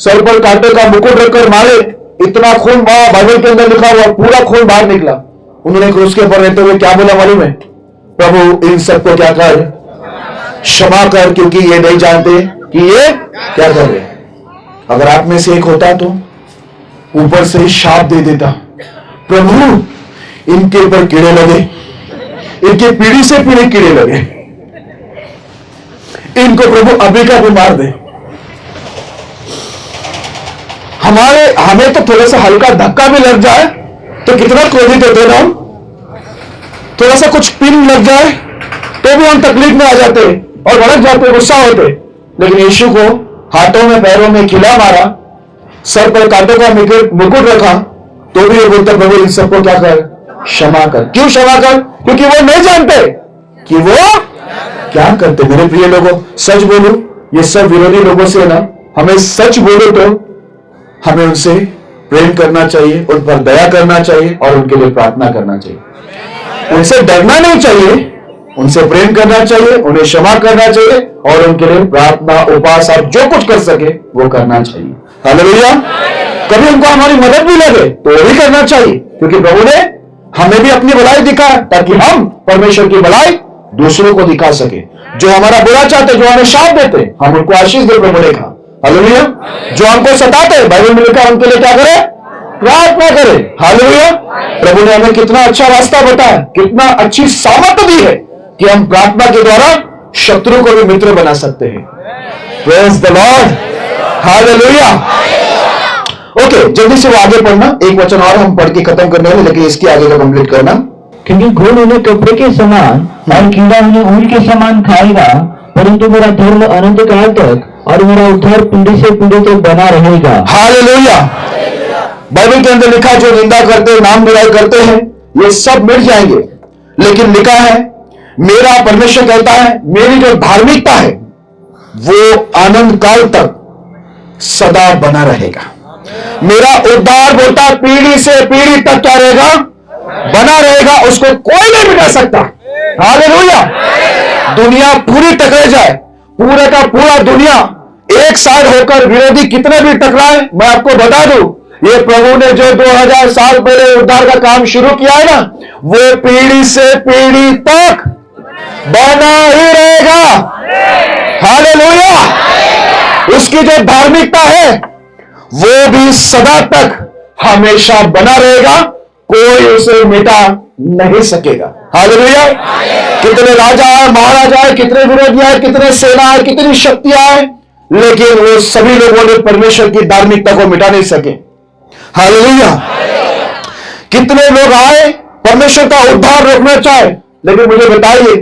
सर पर कांटे का मुकुट रखकर मारे, इतना खून वहां बाइबल के अंदर लिखा हुआ, पूरा खून बाहर निकला। उन्होंने क्रूस के ऊपर रहते हुए क्या बोला मालूम है? प्रभु इन सबको क्या कर, क्षमा कर, क्योंकि ये नहीं जानते कि ये क्या कर रहे। अगर आप में से एक होता तो ऊपर से ही शाप दे देता, प्रभु इनके ऊपर कीड़े लगे, इनके पीढ़ी से पीढ़ी कीड़े लगे, इनको प्रभु अभी का भी मार दे। हमें तो थोड़ा सा हल्का धक्का भी लग जाए तो कितना क्रोधित होते ना हम, थोड़ा सा कुछ पिन लग जाए तो भी हम तकलीफ में आ जाते और भड़क जाते, गुस्सा होते। लेकिन यीशु को हाथों में पैरों में खिला मारा, सर पर कांटों का मुकुट रखा, तो भी ये बोलता, प्रभु इन सबको क्या कर, क्षमा कर। क्यों क्षमा कर? क्योंकि वो नहीं जानते कि वो क्या करते। मेरे प्रिय लोगों, सच बोलूं, ये सब विरोधी लोगों से ना, हमें सच बोलो तो हमें उनसे प्रेम करना चाहिए, उन पर दया करना चाहिए और उनके लिए प्रार्थना करना चाहिए। उनसे डरना नहीं चाहिए, उनसे प्रेम करना चाहिए, उन्हें क्षमा करना चाहिए और उनके लिए प्रार्थना, उपवास, आप जो कुछ कर सके वो करना चाहिए। हालेलुया। कभी उनको हमारी मदद भी लगे तो वो भी करना चाहिए, क्योंकि प्रभु ने हमें भी अपनी भलाई दिखा ताकि हम परमेश्वर की भलाई दूसरों को दिखा सके। जो हमारा बुरा चाहते, जो हमें शाप देते, हम उनको आशीष दे, प्रभु ने कहा। हालेलुया। जो हमको सताते, बाइबल में लिखा, उनके लिए क्या करें, प्रार्थना करें। हालेलुया। प्रभु ने हमें कितना अच्छा रास्ता बताया, कितना अच्छी सामर्थ दी है कि हम प्रार्थना के द्वारा शत्रु को भी मित्र बना सकते हैं। Praise the Lord. Hallelujah. Okay, जल्दी से वो आगे पढ़ना, एक वचन और हम पढ़ के खत्म करने वाले, लेकिन इसके आगे का कंप्लीट करना। क्योंकि घुन उन्हें कपड़े के समान और कीड़ा उन्हें ऊन के समान खाएगा, परंतु मेरा धर्म अनंत काल तक और मेरा उद्धार पीढ़ी से पीढ़ी तक बना रहेगा। हालेलुया। बाइबल के अंदर लिखा, जो निंदा करते हैं, नाम बुराई करते हैं, ये सब मिट जाएंगे। लेकिन लिखा है, मेरा परमेश्वर कहता है, मेरी जो धार्मिकता है वो आनंद काल तक सदा बना रहेगा। मेरा उद्धार बोलता है पीढ़ी से पीढ़ी तक क्या रहेगा, बना रहेगा, उसको कोई नहीं मिटा सकता। हालेलुया। दुनिया पूरी टकरा जाए, पूरा का पूरा दुनिया एक साइड होकर विरोधी कितने भी टकराए, मैं आपको बता दूं, ये प्रभु ने जो 2000 साल पहले उद्धार का काम शुरू किया है ना, वो पीढ़ी से पीढ़ी तक बना ही रहेगा। हालेलुया। उसकी जो धार्मिकता है वो भी सदा तक हमेशा बना रहेगा, कोई उसे मिटा नहीं सकेगा। हालेलुया। कितने राजा है, महाराजा है, कितने विरोधी है, कितने सेना है, कितनी शक्तियां हैं, लेकिन वो सभी लोगों ने परमेश्वर की धार्मिकता को मिटा नहीं सके। हालेलुया। कितने लोग आए परमेश्वर का उद्धार रोकना चाहे, लेकिन मुझे बताइए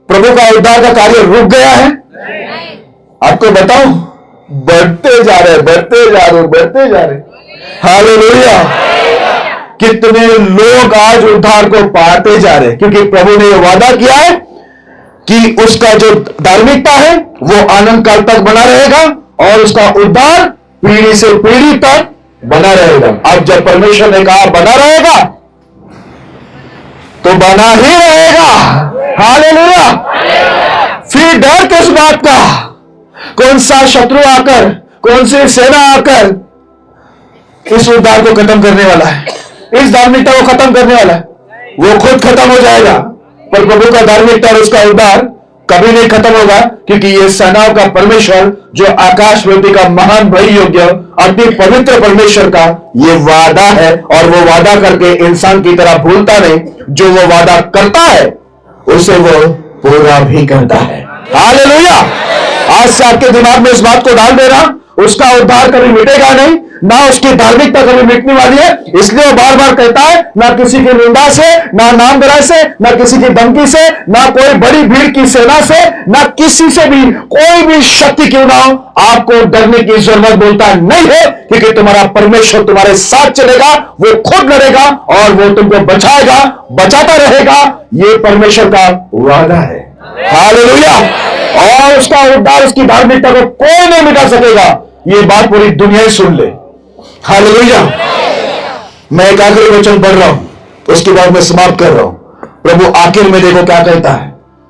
प्रभु का उद्धार का कार्य रुक गया है? आपको बताऊं, बढ़ते जा रहे, बढ़ते जा रहे, बढ़ते जा रहे। हालेलुया। कितने लोग आज उद्धार को पाते जा रहे, क्योंकि प्रभु ने यह वादा किया है कि उसका जो धार्मिकता है वो आनंद काल तक बना रहेगा और उसका उद्धार पीढ़ी से पीढ़ी तक बना रहेगा। अब जब परमेश्वर ने कहा बना रहेगा तो बना ही रहेगा। हालेलुया। फिर डर किस बात का? कौन सा शत्रु आकर, कौन सी सेना आकर इस उद्धार को खत्म करने वाला है, इस धार्मिकता को खत्म करने वाला है? वो खुद खत्म हो जाएगा, पर प्रभु का धार्मिकता और उसका उद्धार कभी नहीं खत्म होगा, क्योंकि ये सेनाओं का परमेश्वर जो आकाश पृथ्वी का महान बड़ी योग्य अति पवित्र परमेश्वर का ये वादा है, और वो वादा करके इंसान की तरह भूलता नहीं। जो वो वादा करता है उसे वो पूरा भी करता है। हालेलुया। आज से आपके दिमाग में इस बात को डाल देना, उसका उद्धार कभी मिटेगा नहीं, ना उसकी धार्मिकता कभी मिटने वाली है। इसलिए वो बार बार कहता है, ना किसी की निंदा से, ना नाम बुराई से, ना किसी की धमकी से, ना कोई बड़ी भीड़ की सेना से, ना किसी से भी, कोई भी शक्ति क्यों ना हो, आपको डरने की जरूरत बोलता नहीं है, क्योंकि तुम्हारा परमेश्वर तुम्हारे साथ चलेगा, वो खुद लड़ेगा और वो तुमको बचाएगा, बचाता रहेगा। ये परमेश्वर का वादा है। हालेलुया। और उसका उद्धार, उसकी धार्मिकता को कोई नहीं मिटा सकेगा। ये बात पूरी दुनिया ही सुन ले। हालेलुया। मैं एक आखिरी वचन पढ़ रहा हूं, उसके बाद मैं समाप्त कर रहा हूं। प्रभु आखिर में देखो क्या कहता है,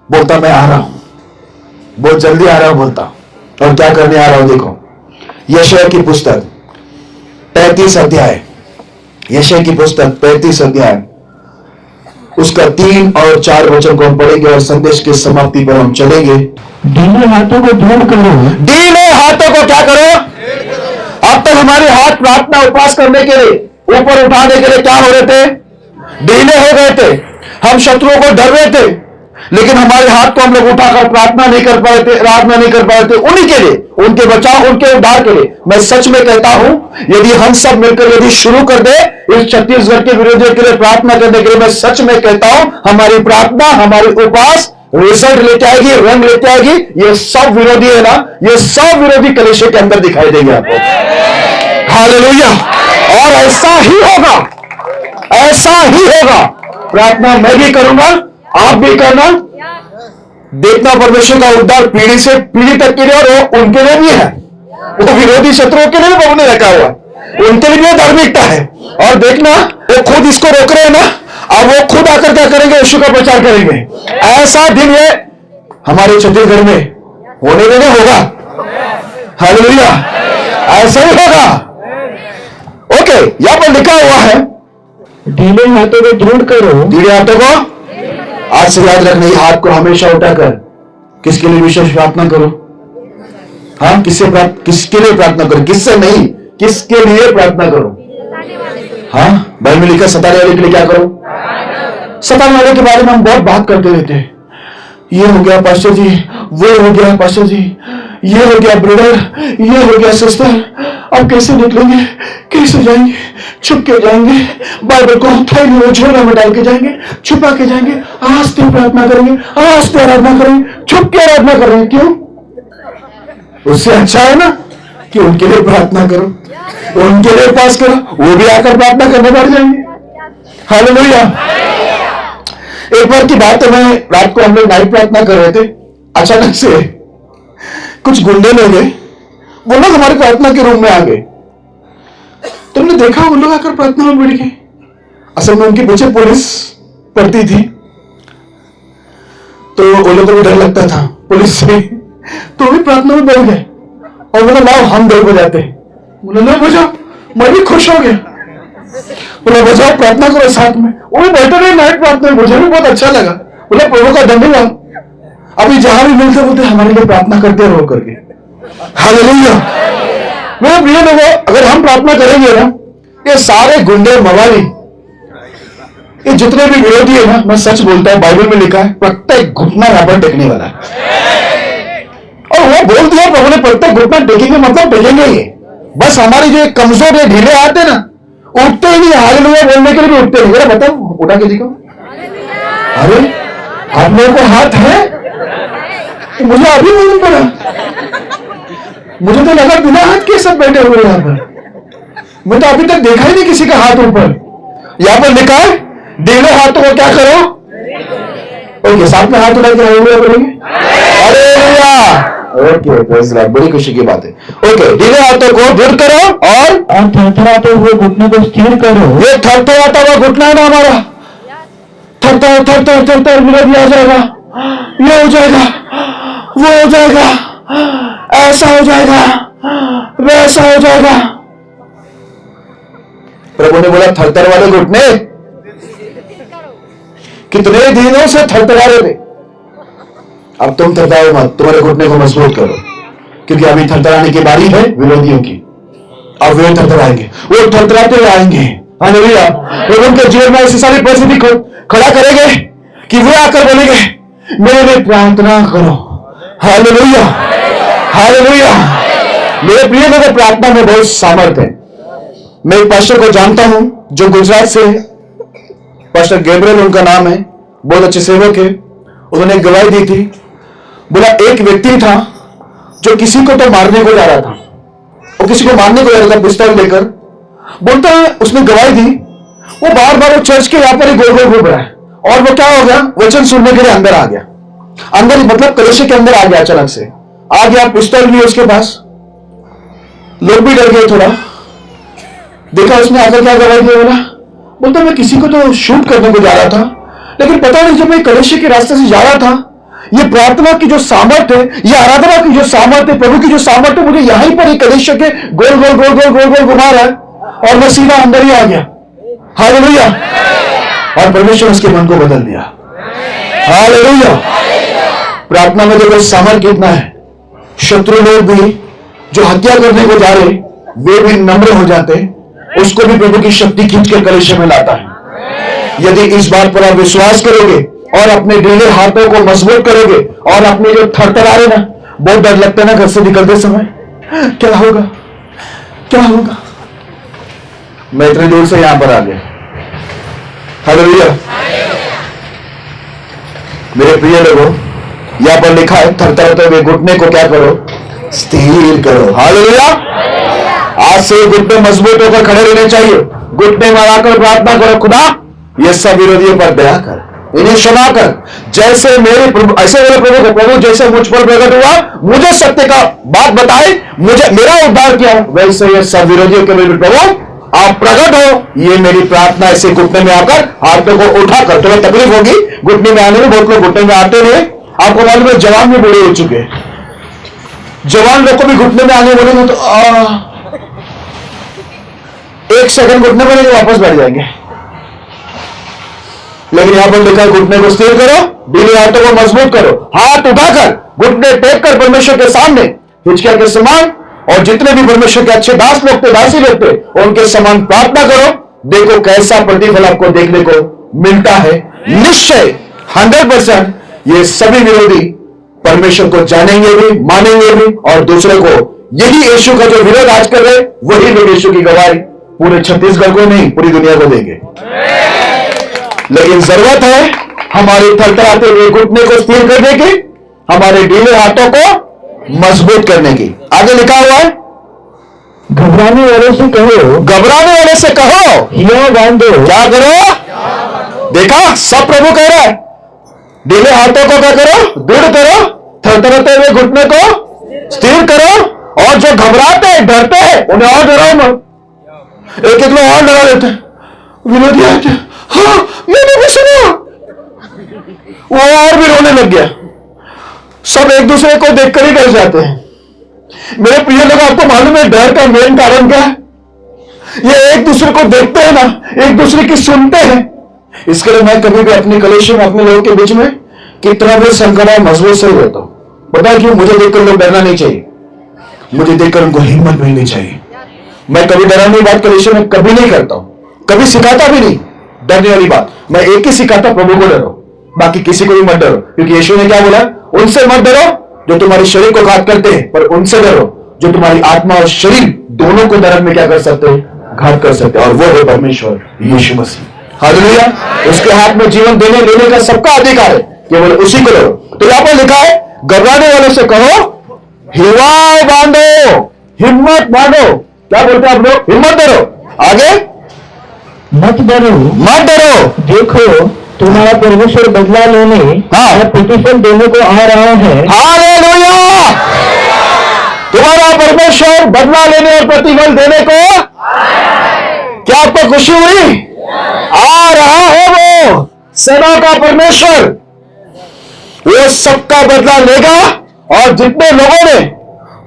बोलता मैं आ रहा हूं, बहुत जल्दी आ रहा हूं बोलता, और क्या करने आ रहा हूं देखो। यशायाह की पुस्तक 35 अध्याय, यशायाह की पुस्तक 35 अध्याय, उसका 3 और 4 वचन को हम पढ़ेंगे और संदेश की समाप्ति पर हम चलेंगे। ढीले हाथों को दृढ़ करो। ढीले हाथों को क्या करो? अब तक हमारे हाथ प्रार्थना उपवास करने के लिए, ऊपर उठाने के लिए क्या हो रहे थे? ढीले हो गए थे। हम शत्रुओं को डर रहे थे, लेकिन हमारे हाथ को हम लोग उठाकर प्रार्थना नहीं कर पाए थे, आराधना नहीं कर पाए थे उन्हीं के लिए, उनके बचाव, उनके उद्धार के लिए। मैं सच में कहता हूं, यदि हम सब मिलकर यदि शुरू कर दे इस छत्तीसगढ़ के विरोधियों के लिए प्रार्थना करने के लिए, मैं सच में कहता हूं हमारी प्रार्थना, हमारी उपवास रिजल्ट लेके आएगी, रंग लेके आएगी। ये सब विरोधी है ना, ये सब विरोधी कलेशों के अंदर दिखाई देंगे आपको। हालेलुया। और ऐसा ही होगा, ऐसा ही होगा। प्रार्थना मैं भी करूंगा, आप भी करना। देखना परमेश्वर का उद्धार पीढ़ी से पीढ़ी तक के लिए, और वो उनके लिए भी है, वो विरोधी शत्रुओं के लिए प्रभु ने रखा हुआ, उनके लिए भी धार्मिकता है। और देखना वो खुद इसको रोक रहे हैं ना, अब वो खुद आकर क्या करेंगे? यीशु का प्रचार करेंगे। ऐसा दिन ये हमारे छत्तीसगढ़ में होने देने होगा। हालेलुया। ऐसा ही होगा। ओके, यहां पर लिखा हुआ है ढीले हाथों को दृढ़ करो। ढीले हाथों को, आज से याद रखना, ये हाथ को हमेशा उठाकर किसके लिए विशेष प्रार्थना करो? हाँ, किसके लिए प्रार्थना करो? किससे नहीं, किसके लिए प्रार्थना करो? हाँ, बाइबल में लिखा सताने वाले के लिए क्या करो? सताने वाले के बारे में हम बहुत बात करते रहते हैं। ये हो गया पास्टर जी, वो हो गया पास्टर जी, ये हो गया ब्रदर, ये हो गया सिस्टर। अब कैसे निकलेंगे, कैसे जाएंगे? छुप के जाएंगे, बाइबल को थैली में झोले में डाल के जाएंगे, छुपा के जाएंगे, आस्ते प्रार्थना करेंगे, आस्ते आराधना करेंगे, छुप के आराधना करेंगे। क्यों? उससे अच्छा है ना कि उनके लिए प्रार्थना करो, उनके लिए पास करो, वो भी आकर प्रार्थना करने बैठ जाएंगे। हालेलुया। एक बार की बात है, मैं रात को हम लोग नाइट प्रार्थना कर रहे थे, अचानक से कुछ गुंडे लोग गए, वो लोग हमारे प्रार्थना के रूम में आ गए। तुमने देखा वो लोग आकर प्रार्थना में बैठ गए। असल में उनके पीछे पुलिस पड़ती थी, तो वो लोगों को डर लगता था पुलिस से, तो वो भी प्रार्थना में बैठ गए और बोला लाओ हम 2 बजाते। बोला लो बजाओ। मैं भी खुश हो गया, बोला बजाओ, प्रार्थना करो साथ में। वो भी बैठे रहे नाइट प्रार्थना में, मुझे भी बहुत अच्छा लगा। बोला प्रभु का धन्यवाद, अभी जहां भी मिलते बोलते हमारे लिए प्रार्थना करते रहो करके। हालेलुया। मेरे प्रिय लोगों, अगर हम प्रार्थना करेंगे ना, ये सारे गुंडे मवाली, ये जितने भी विरोधी है ना, मैं सच बोलता हूं, बाइबल में लिखा है प्रत्येक घुटना यहां पर टेकने वाला है। और वो बोल दिया प्रभु ने, प्रत्येक घुटना टेकेंगे मतलब टेकेंगे। ये बस हमारी जो कमजोर है, ढीले हाथ है ना, उठते ही नहीं, हालेलुया बोलने के लिए भी उठते नहीं। जरा बताओ, उठा के दिखाओ। अरे आप लोगों को हाथ है? मुझे अभी मालूम पड़ा, मुझे तो लगा बिना हाथ के सब बैठे हुए यहां पर। मैं तो अभी तक देखा ही नहीं किसी का हाथ ऊपर। यहां पर लिखा है ढीले हाथों को क्या करो? ओके, साथ में हाथ उठा के हालेलुया बोलेंगे। हालेलुया। ओके, प्रेज़ गॉड, बड़ी खुशी की बात है। ओके, ढीले हाथों को दृढ़ करो और थरथराते हुए घुटने को स्थिर करो। ये थरथराता हुआ घुटना है ना हमारा, थरथर थरथर थरथर विरोधी आ जाएगा, ये हो जाएगा, वो हो जाएगा, ऐसा हो जाएगा, वैसा हो जाएगा। प्रभु ने बोला थरथर वाले घुटने कितने दिनों से थरथरा रहे थे, अब तुम थरथराओ मत, तुम्हारे घुटने को मजबूत करो, क्योंकि अभी थरथराने की बारी है विरोधियों की। अब वे थरथराएंगे, वो थरथराते हुए आएंगे। हालेलुया। लोग उनके जीवन में ऐसी सारी परिस्थिति खड़ा करेंगे कि वे आकर बोलेंगे मेरे लिए प्रार्थना करो। Hallelujah, hallelujah. मेरे प्रिय लोगों, प्रार्थना में बहुत सामर्थ्य है। मैं एक पास्टर को जानता हूं जो गुजरात से है, पास्टर गैब्रियल उनका नाम है, बहुत अच्छे सेवक है। उन्होंने एक गवाही दी थी, बोला एक व्यक्ति था जो किसी को तो मारने को जा रहा था, वो किसी को मारने को जा रहा था पिस्तौल लेकर। बोलता है उसने गवाही दी, वो बार बार वो चर्च के यहां पर ही गोल गोल घूम रहा है, और वो क्या हो गया, वचन सुनने के लिए अंदर आ गया, अंदर मतलब कलेशे के अंदर आ गया, अचानक से आ गया, पिस्तौल भी उसके पास। लोग भी डर गए थोड़ा, देखा उसने आकर क्या गवाही दी। बोलता मैं किसी को तो शूट करने को जा रहा था, लेकिन पता नहीं जब मैं कलेशे के रास्ते से जा रहा था, ये प्रार्थना की जो सामर्थ्य है, ये आराधना की जो सामर्थ्य है, प्रभु की जो सामर्थ्य मुझे यहीं पर ही कलेशे के गोल गोल गोल गोल गोल गोल घुमा रहा है, और मैं सीधा अंदर ही आ गया। हालेलुया। और परमेश्वर उसके मन को बदल दिया। हालेलुया। प्रार्थना में देखो सामर्थ्य कितना है। शत्रु लोग भी जो हत्या करने को जा रहे, वे भी नम्र हो जाते, उसको भी प्रभु की शक्ति खींच के कलेशे में लाता है। यदि इस बात पर आप विश्वास करोगे और अपने ढीले हाथों को मजबूत करोगे, और अपने जो थरथरा रहे ना, बहुत डर लगता है ना घर से निकलते समय, क्या होगा क्या होगा। मैं इतनी दूर से यहां पर आ गया। हालेलुया। मेरे प्रिय लोगों, यहां पर लिखा है थरथराते हुए घुटने को क्या करो, स्थिर करो। हालेलुया। आज से घुटने मजबूत होकर खड़े रहने चाहिए। घुटने माराकर प्रार्थना करो, खुदा ये सब विरोधियों पर दया कर, इन्हें क्षमा कर, जैसे मेरे प्रभु, ऐसे मेरे प्रभु को, प्रभु जैसे मुझ पर प्रकट हुआ, मुझे सत्य का बात बताए, मुझे मेरा उद्धार किया, वैसे ये सब विरोधियों के मेरे प्रभु आप प्रकट हो। ये मेरी प्रार्थना। ऐसे घुटने में आकर हाथों को उठाकर, तुम्हें तकलीफ होगी घुटने में आने में, बहुत लोग घुटने में आते रहे, आपको मालूम है जवान भी बूढ़े हो चुके, जवान लोग को भी घुटने में आने बोलेंगे तो एक सेकंड घुटने में नहीं, वापस बैठ जाएंगे। लेकिन यहां पर लिखा है घुटने को स्थिर करो, ढीले हाथों को मजबूत करो, हाथ उठाकर घुटने टेक कर परमेश्वर के सामने हिचकिया के समान, और जितने भी परमेश्वर के अच्छे दास लोग थे, दासी लोग थे, उनके समान प्रार्थना करो। देखो कैसा प्रतिफल आपको देखने को मिलता है। निश्चय 100% ये सभी विरोधी परमेश्वर को जानेंगे भी, मानेंगे भी, और दूसरे को, यही यीशु का जो विरोध आज कर रहे, वही लोग यीशु की गवाही पूरे छत्तीसगढ़ को नहीं, पूरी दुनिया को देंगे। लेकिन जरूरत है हमारे थरथराते हुए घुटने को स्थिर करने की, हमारे ढीले हाथों को मजबूत करने की। आगे लिखा हुआ है घबराने वाले से कहो, घबराने वाले से कहो हिया बांधो। क्या करो? देखा, सब प्रभु कह रहा है ढीले हाथों को क्या करो, दृढ़ करो, थरथराते हुए घुटने को स्थिर करो, और जो घबराते हैं, डरते हैं, उन्हें और डराओ मत। एक एक लोग और डरा देते हैं, विरोधी आते, हाँ मैंने भी सुना, वो और भी रोने लग गया। सब एक दूसरे को देखकर ही डर जाते हैं। मेरे प्रिय लोग, आपको मालूम है डर का मेन कारण क्या है? ये एक दूसरे को देखते हैं ना, एक दूसरे की सुनते हैं। इसके लिए मैं कभी भी अपने कलेश में, अपने लोगों के बीच में कितना भी संकट मजबूत से रहता हूं। पता है क्यों? मुझे देखकर लोग डरना नहीं चाहिए, मुझे देखकर उनको हिम्मत मिलनी चाहिए। मैं कभी डराने की बात कलेश में कभी नहीं करता हूं, कभी सिखाता भी नहीं डरने वाली बात। मैं एक ही सिखाता, प्रभु को डरो, बाकी किसी को भी मत डरो, क्योंकि यीशु ने क्या बोला? उनसे मत डरो जो तुम्हारे शरीर को घात करते हैं, पर उनसे डरो जो तुम्हारी आत्मा और शरीर दोनों को नरक में क्या कर सकते हैं, घात कर सकते हैं, और वो है परमेश्वर यीशु मसीह। हालेलुया। उसके हाथ में जीवन देने लेने का सबका अधिकार है, केवल उसी को लो। तो यहां पर लिखा है, घबराने वालों से कहो हिम्मत बांधो, हिम्मत बांधो। क्या बोलते हैं आप लोग? हिम्मत धरो। आगे, मत डरो, मत डरो। देखो तुम्हारा परमेश्वर बदला लेने हाँ। और प्रतिफल देने को आ रहा है। हालेलुया। तुम्हारा परमेश्वर बदला लेने और प्रतिफल देने को, क्या आपको खुशी हुई? आ रहा है वो सेना का परमेश्वर, वो सबका बदला लेगा। और जितने लोगों ने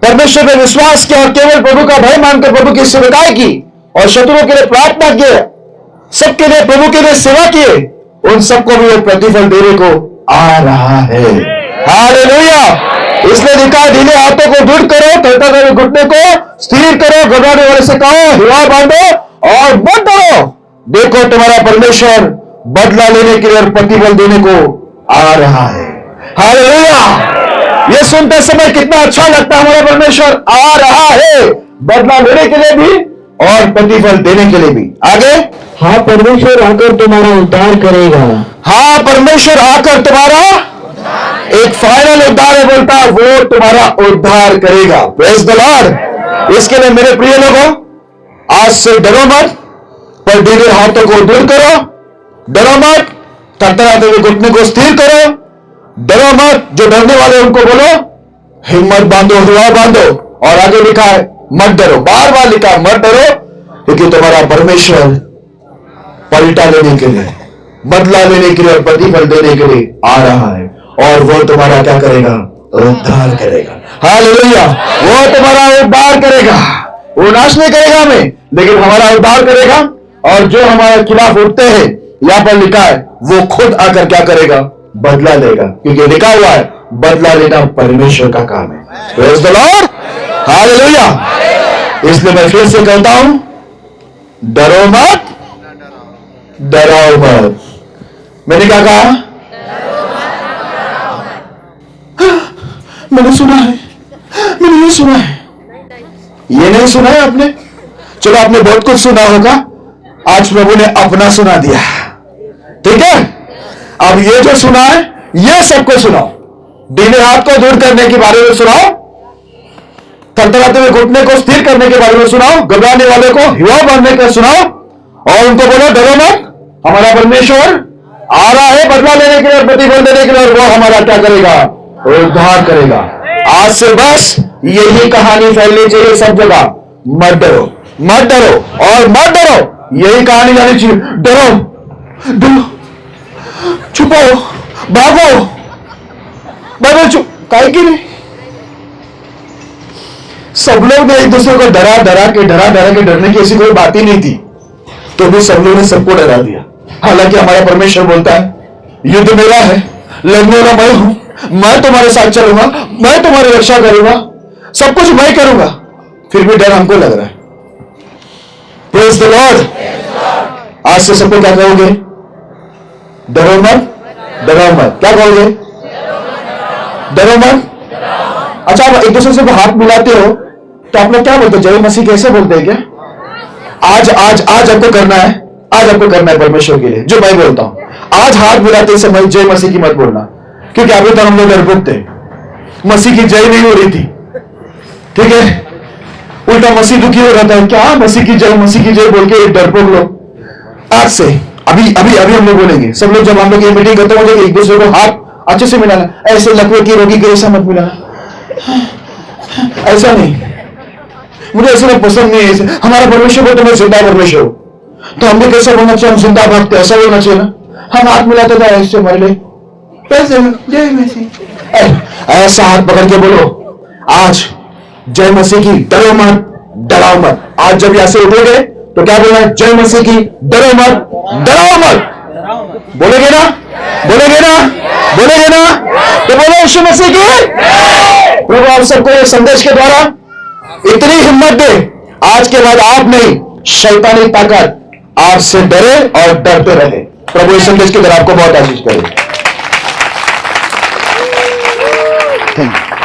परमेश्वर पे विश्वास किया और केवल प्रभु का भय मानकर प्रभु की सेवकाई की और शत्रुओं के लिए प्रार्थना किए, सबके लिए प्रभु के लिए सेवा किए, उन सबको भी वो प्रतिफल देने को आ रहा है। हालेलुया। इसलिए लिखा है, ढीले हाथों को दृढ़ करो, थरथर हुए घुटने को स्थिर करो, घबराने वाले से कहो हिम्मत बांधो और मत डरो। देखो तुम्हारा परमेश्वर बदला लेने के लिए और प्रतिफल देने को आ रहा है। हालेलुया। ये सुनते समय कितना अच्छा लगता है, हमारा परमेश्वर आ रहा है बदला लेने के लिए भी और प्रतिफल देने के लिए भी। आगे, हाँ परमेश्वर आकर तुम्हारा उद्धार करेगा। हाँ परमेश्वर आकर तुम्हारा एक फाइनल उद्धार है, बोलता है वो तुम्हारा उद्धार करेगा। Praise the Lord. इसके लिए मेरे प्रिय लोगों, आज से डरो मत, पर ढीले हाथों को दूर करो। डरो मत, थरथराते हुए घुटने को स्थिर करो। डरो मत, जो डरने वाले उनको बोलो हिम्मत बांधो, हुआ बांधो। और आगे लिखा है मत डरो, बार बार लिखा है मत डरो, क्योंकि तुम्हारा परमेश्वर पलटा लेने के लिए, बदला लेने के लिए और प्रतिफल देने के लिए आ रहा है। और वो तुम्हारा क्या करेगा? उद्धार करेगा। हालेलुया। वो तुम्हारा उद्धार करेगा। वो नाश नहीं करेगा हमें, लेकिन हमारा उद्धार करेगा। और जो हमारे खिलाफ उठते हैं, यहां पर लिखा है वो खुद आकर क्या करेगा? बदला लेगा, क्योंकि लिखा हुआ है बदला लेना परमेश्वर का काम है। Praise the Lord. हालेलुया। इसलिए मैं फिर से कहता हूं, डरो मत, डराओ मत। मैंने क्या कहा? मैंने सुना है, मैंने ये सुना है, ये नहीं सुना है आपने? चलो आपने बहुत कुछ सुना होगा, आज प्रभु ने अपना सुना दिया, ठीक है? अब ये जो सुना है ये सबको सुनाओ। ढीले हाथ को दूर करने के बारे में सुनाओ, थरथराते हुए घुटने को स्थिर करने के बारे में सुनाओ, घबराने वाले को हिम्मत बांधने का सुनाओ, और उनको बोलो डरो मत, हमारा परमेश्वर आ रहा है बदला लेने के लिए, प्रतिफल देने के लिए, और वो हमारा क्या करेगा? उद्धार करेगा। आज से बस यही कहानी फैलनी चाहिए सब जगह, मत डरो, मत डरो और मत डरो। यही कहानी जानी चाहिए। डरो, डरो, छुपो, भागो, भागो, चुप, काहे की नहीं? सब लोग ने एक दूसरे को डरा डरा के डरने की ऐसी कोई बात ही नहीं थी, तो भी सब लोगों ने सबको डरा दिया। हालांकि हमारा परमेश्वर बोलता है युद्ध मेरा है, लड़ने वाला मैं हूं, मैं तुम्हारे साथ चलूंगा, मैं तुम्हारी रक्षा करूंगा, सब कुछ मैं करूंगा। फिर भी डर हमको लग रहा है। Praise the Lord. आज से सबको क्या कहोगे? डरो मत, डराओ मत। क्या कहोगे? डरो मत। अच्छा, आप एक दूसरे से हाथ मिलाते हो तो आप लोग क्या बोलते हो? जय मसीह कैसे बोलते हैं क्या? आज आज आज आपको करना है, आज आपको करना है परमेश्वर के लिए जो मैं बोलता हूं। आज हाथ मिलाते समय जय मसीह की मत बोलना, क्योंकि अभी तक हम लोग डरपोक थे, मसीह की जय नहीं हो रही थी, ठीक है? उल्टा मसीह दुखी हो रहा था, क्या मसीह की जय बोल के डरपोक लोग। आज से अभी अभी अभी हम लोग बोलेंगे, सब लोग जब हम लोग ये मीटिंग खत्म हो जाएगी, एक दूसरे को हाथ अच्छे से मिलाना, ऐसे लकवे की रोगी के ऐसा मत मिलाना, ऐसा नहीं, मुझे ऐसा पसंद नहीं है। ऐसे हमारा परमेश्वर बोलते मैं जिंदा परमेश्वर हूं, तो हमने कैसा बोलना चाहिए? हम जिंदा भक्त, ऐसा बोलना चाहिए ना। हम हाथ मिलाते थे ऐसे हमारे लिए, कैसे जय मसीह, ऐसा हाथ पकड़ के बोलो आज जय मसीह की, डरो मत, डराओ मत। आज जब यहां से उठोगे तो क्या बोलना है? जय मसीह की, डरो मत, डराओ मत। बोलेगे ना? बोलेगे ना? बोलेगे ना? तो बोलो यीशु मसीह की। प्रभु आप सबको ये संदेश के द्वारा इतनी हिम्मत दे, आज के बाद आप नहीं, शैतानी ताकत आपसे डरे और डरते रहे। प्रभु इस संदेश के द्वारा आपको बहुत आशीष करे। Thank you.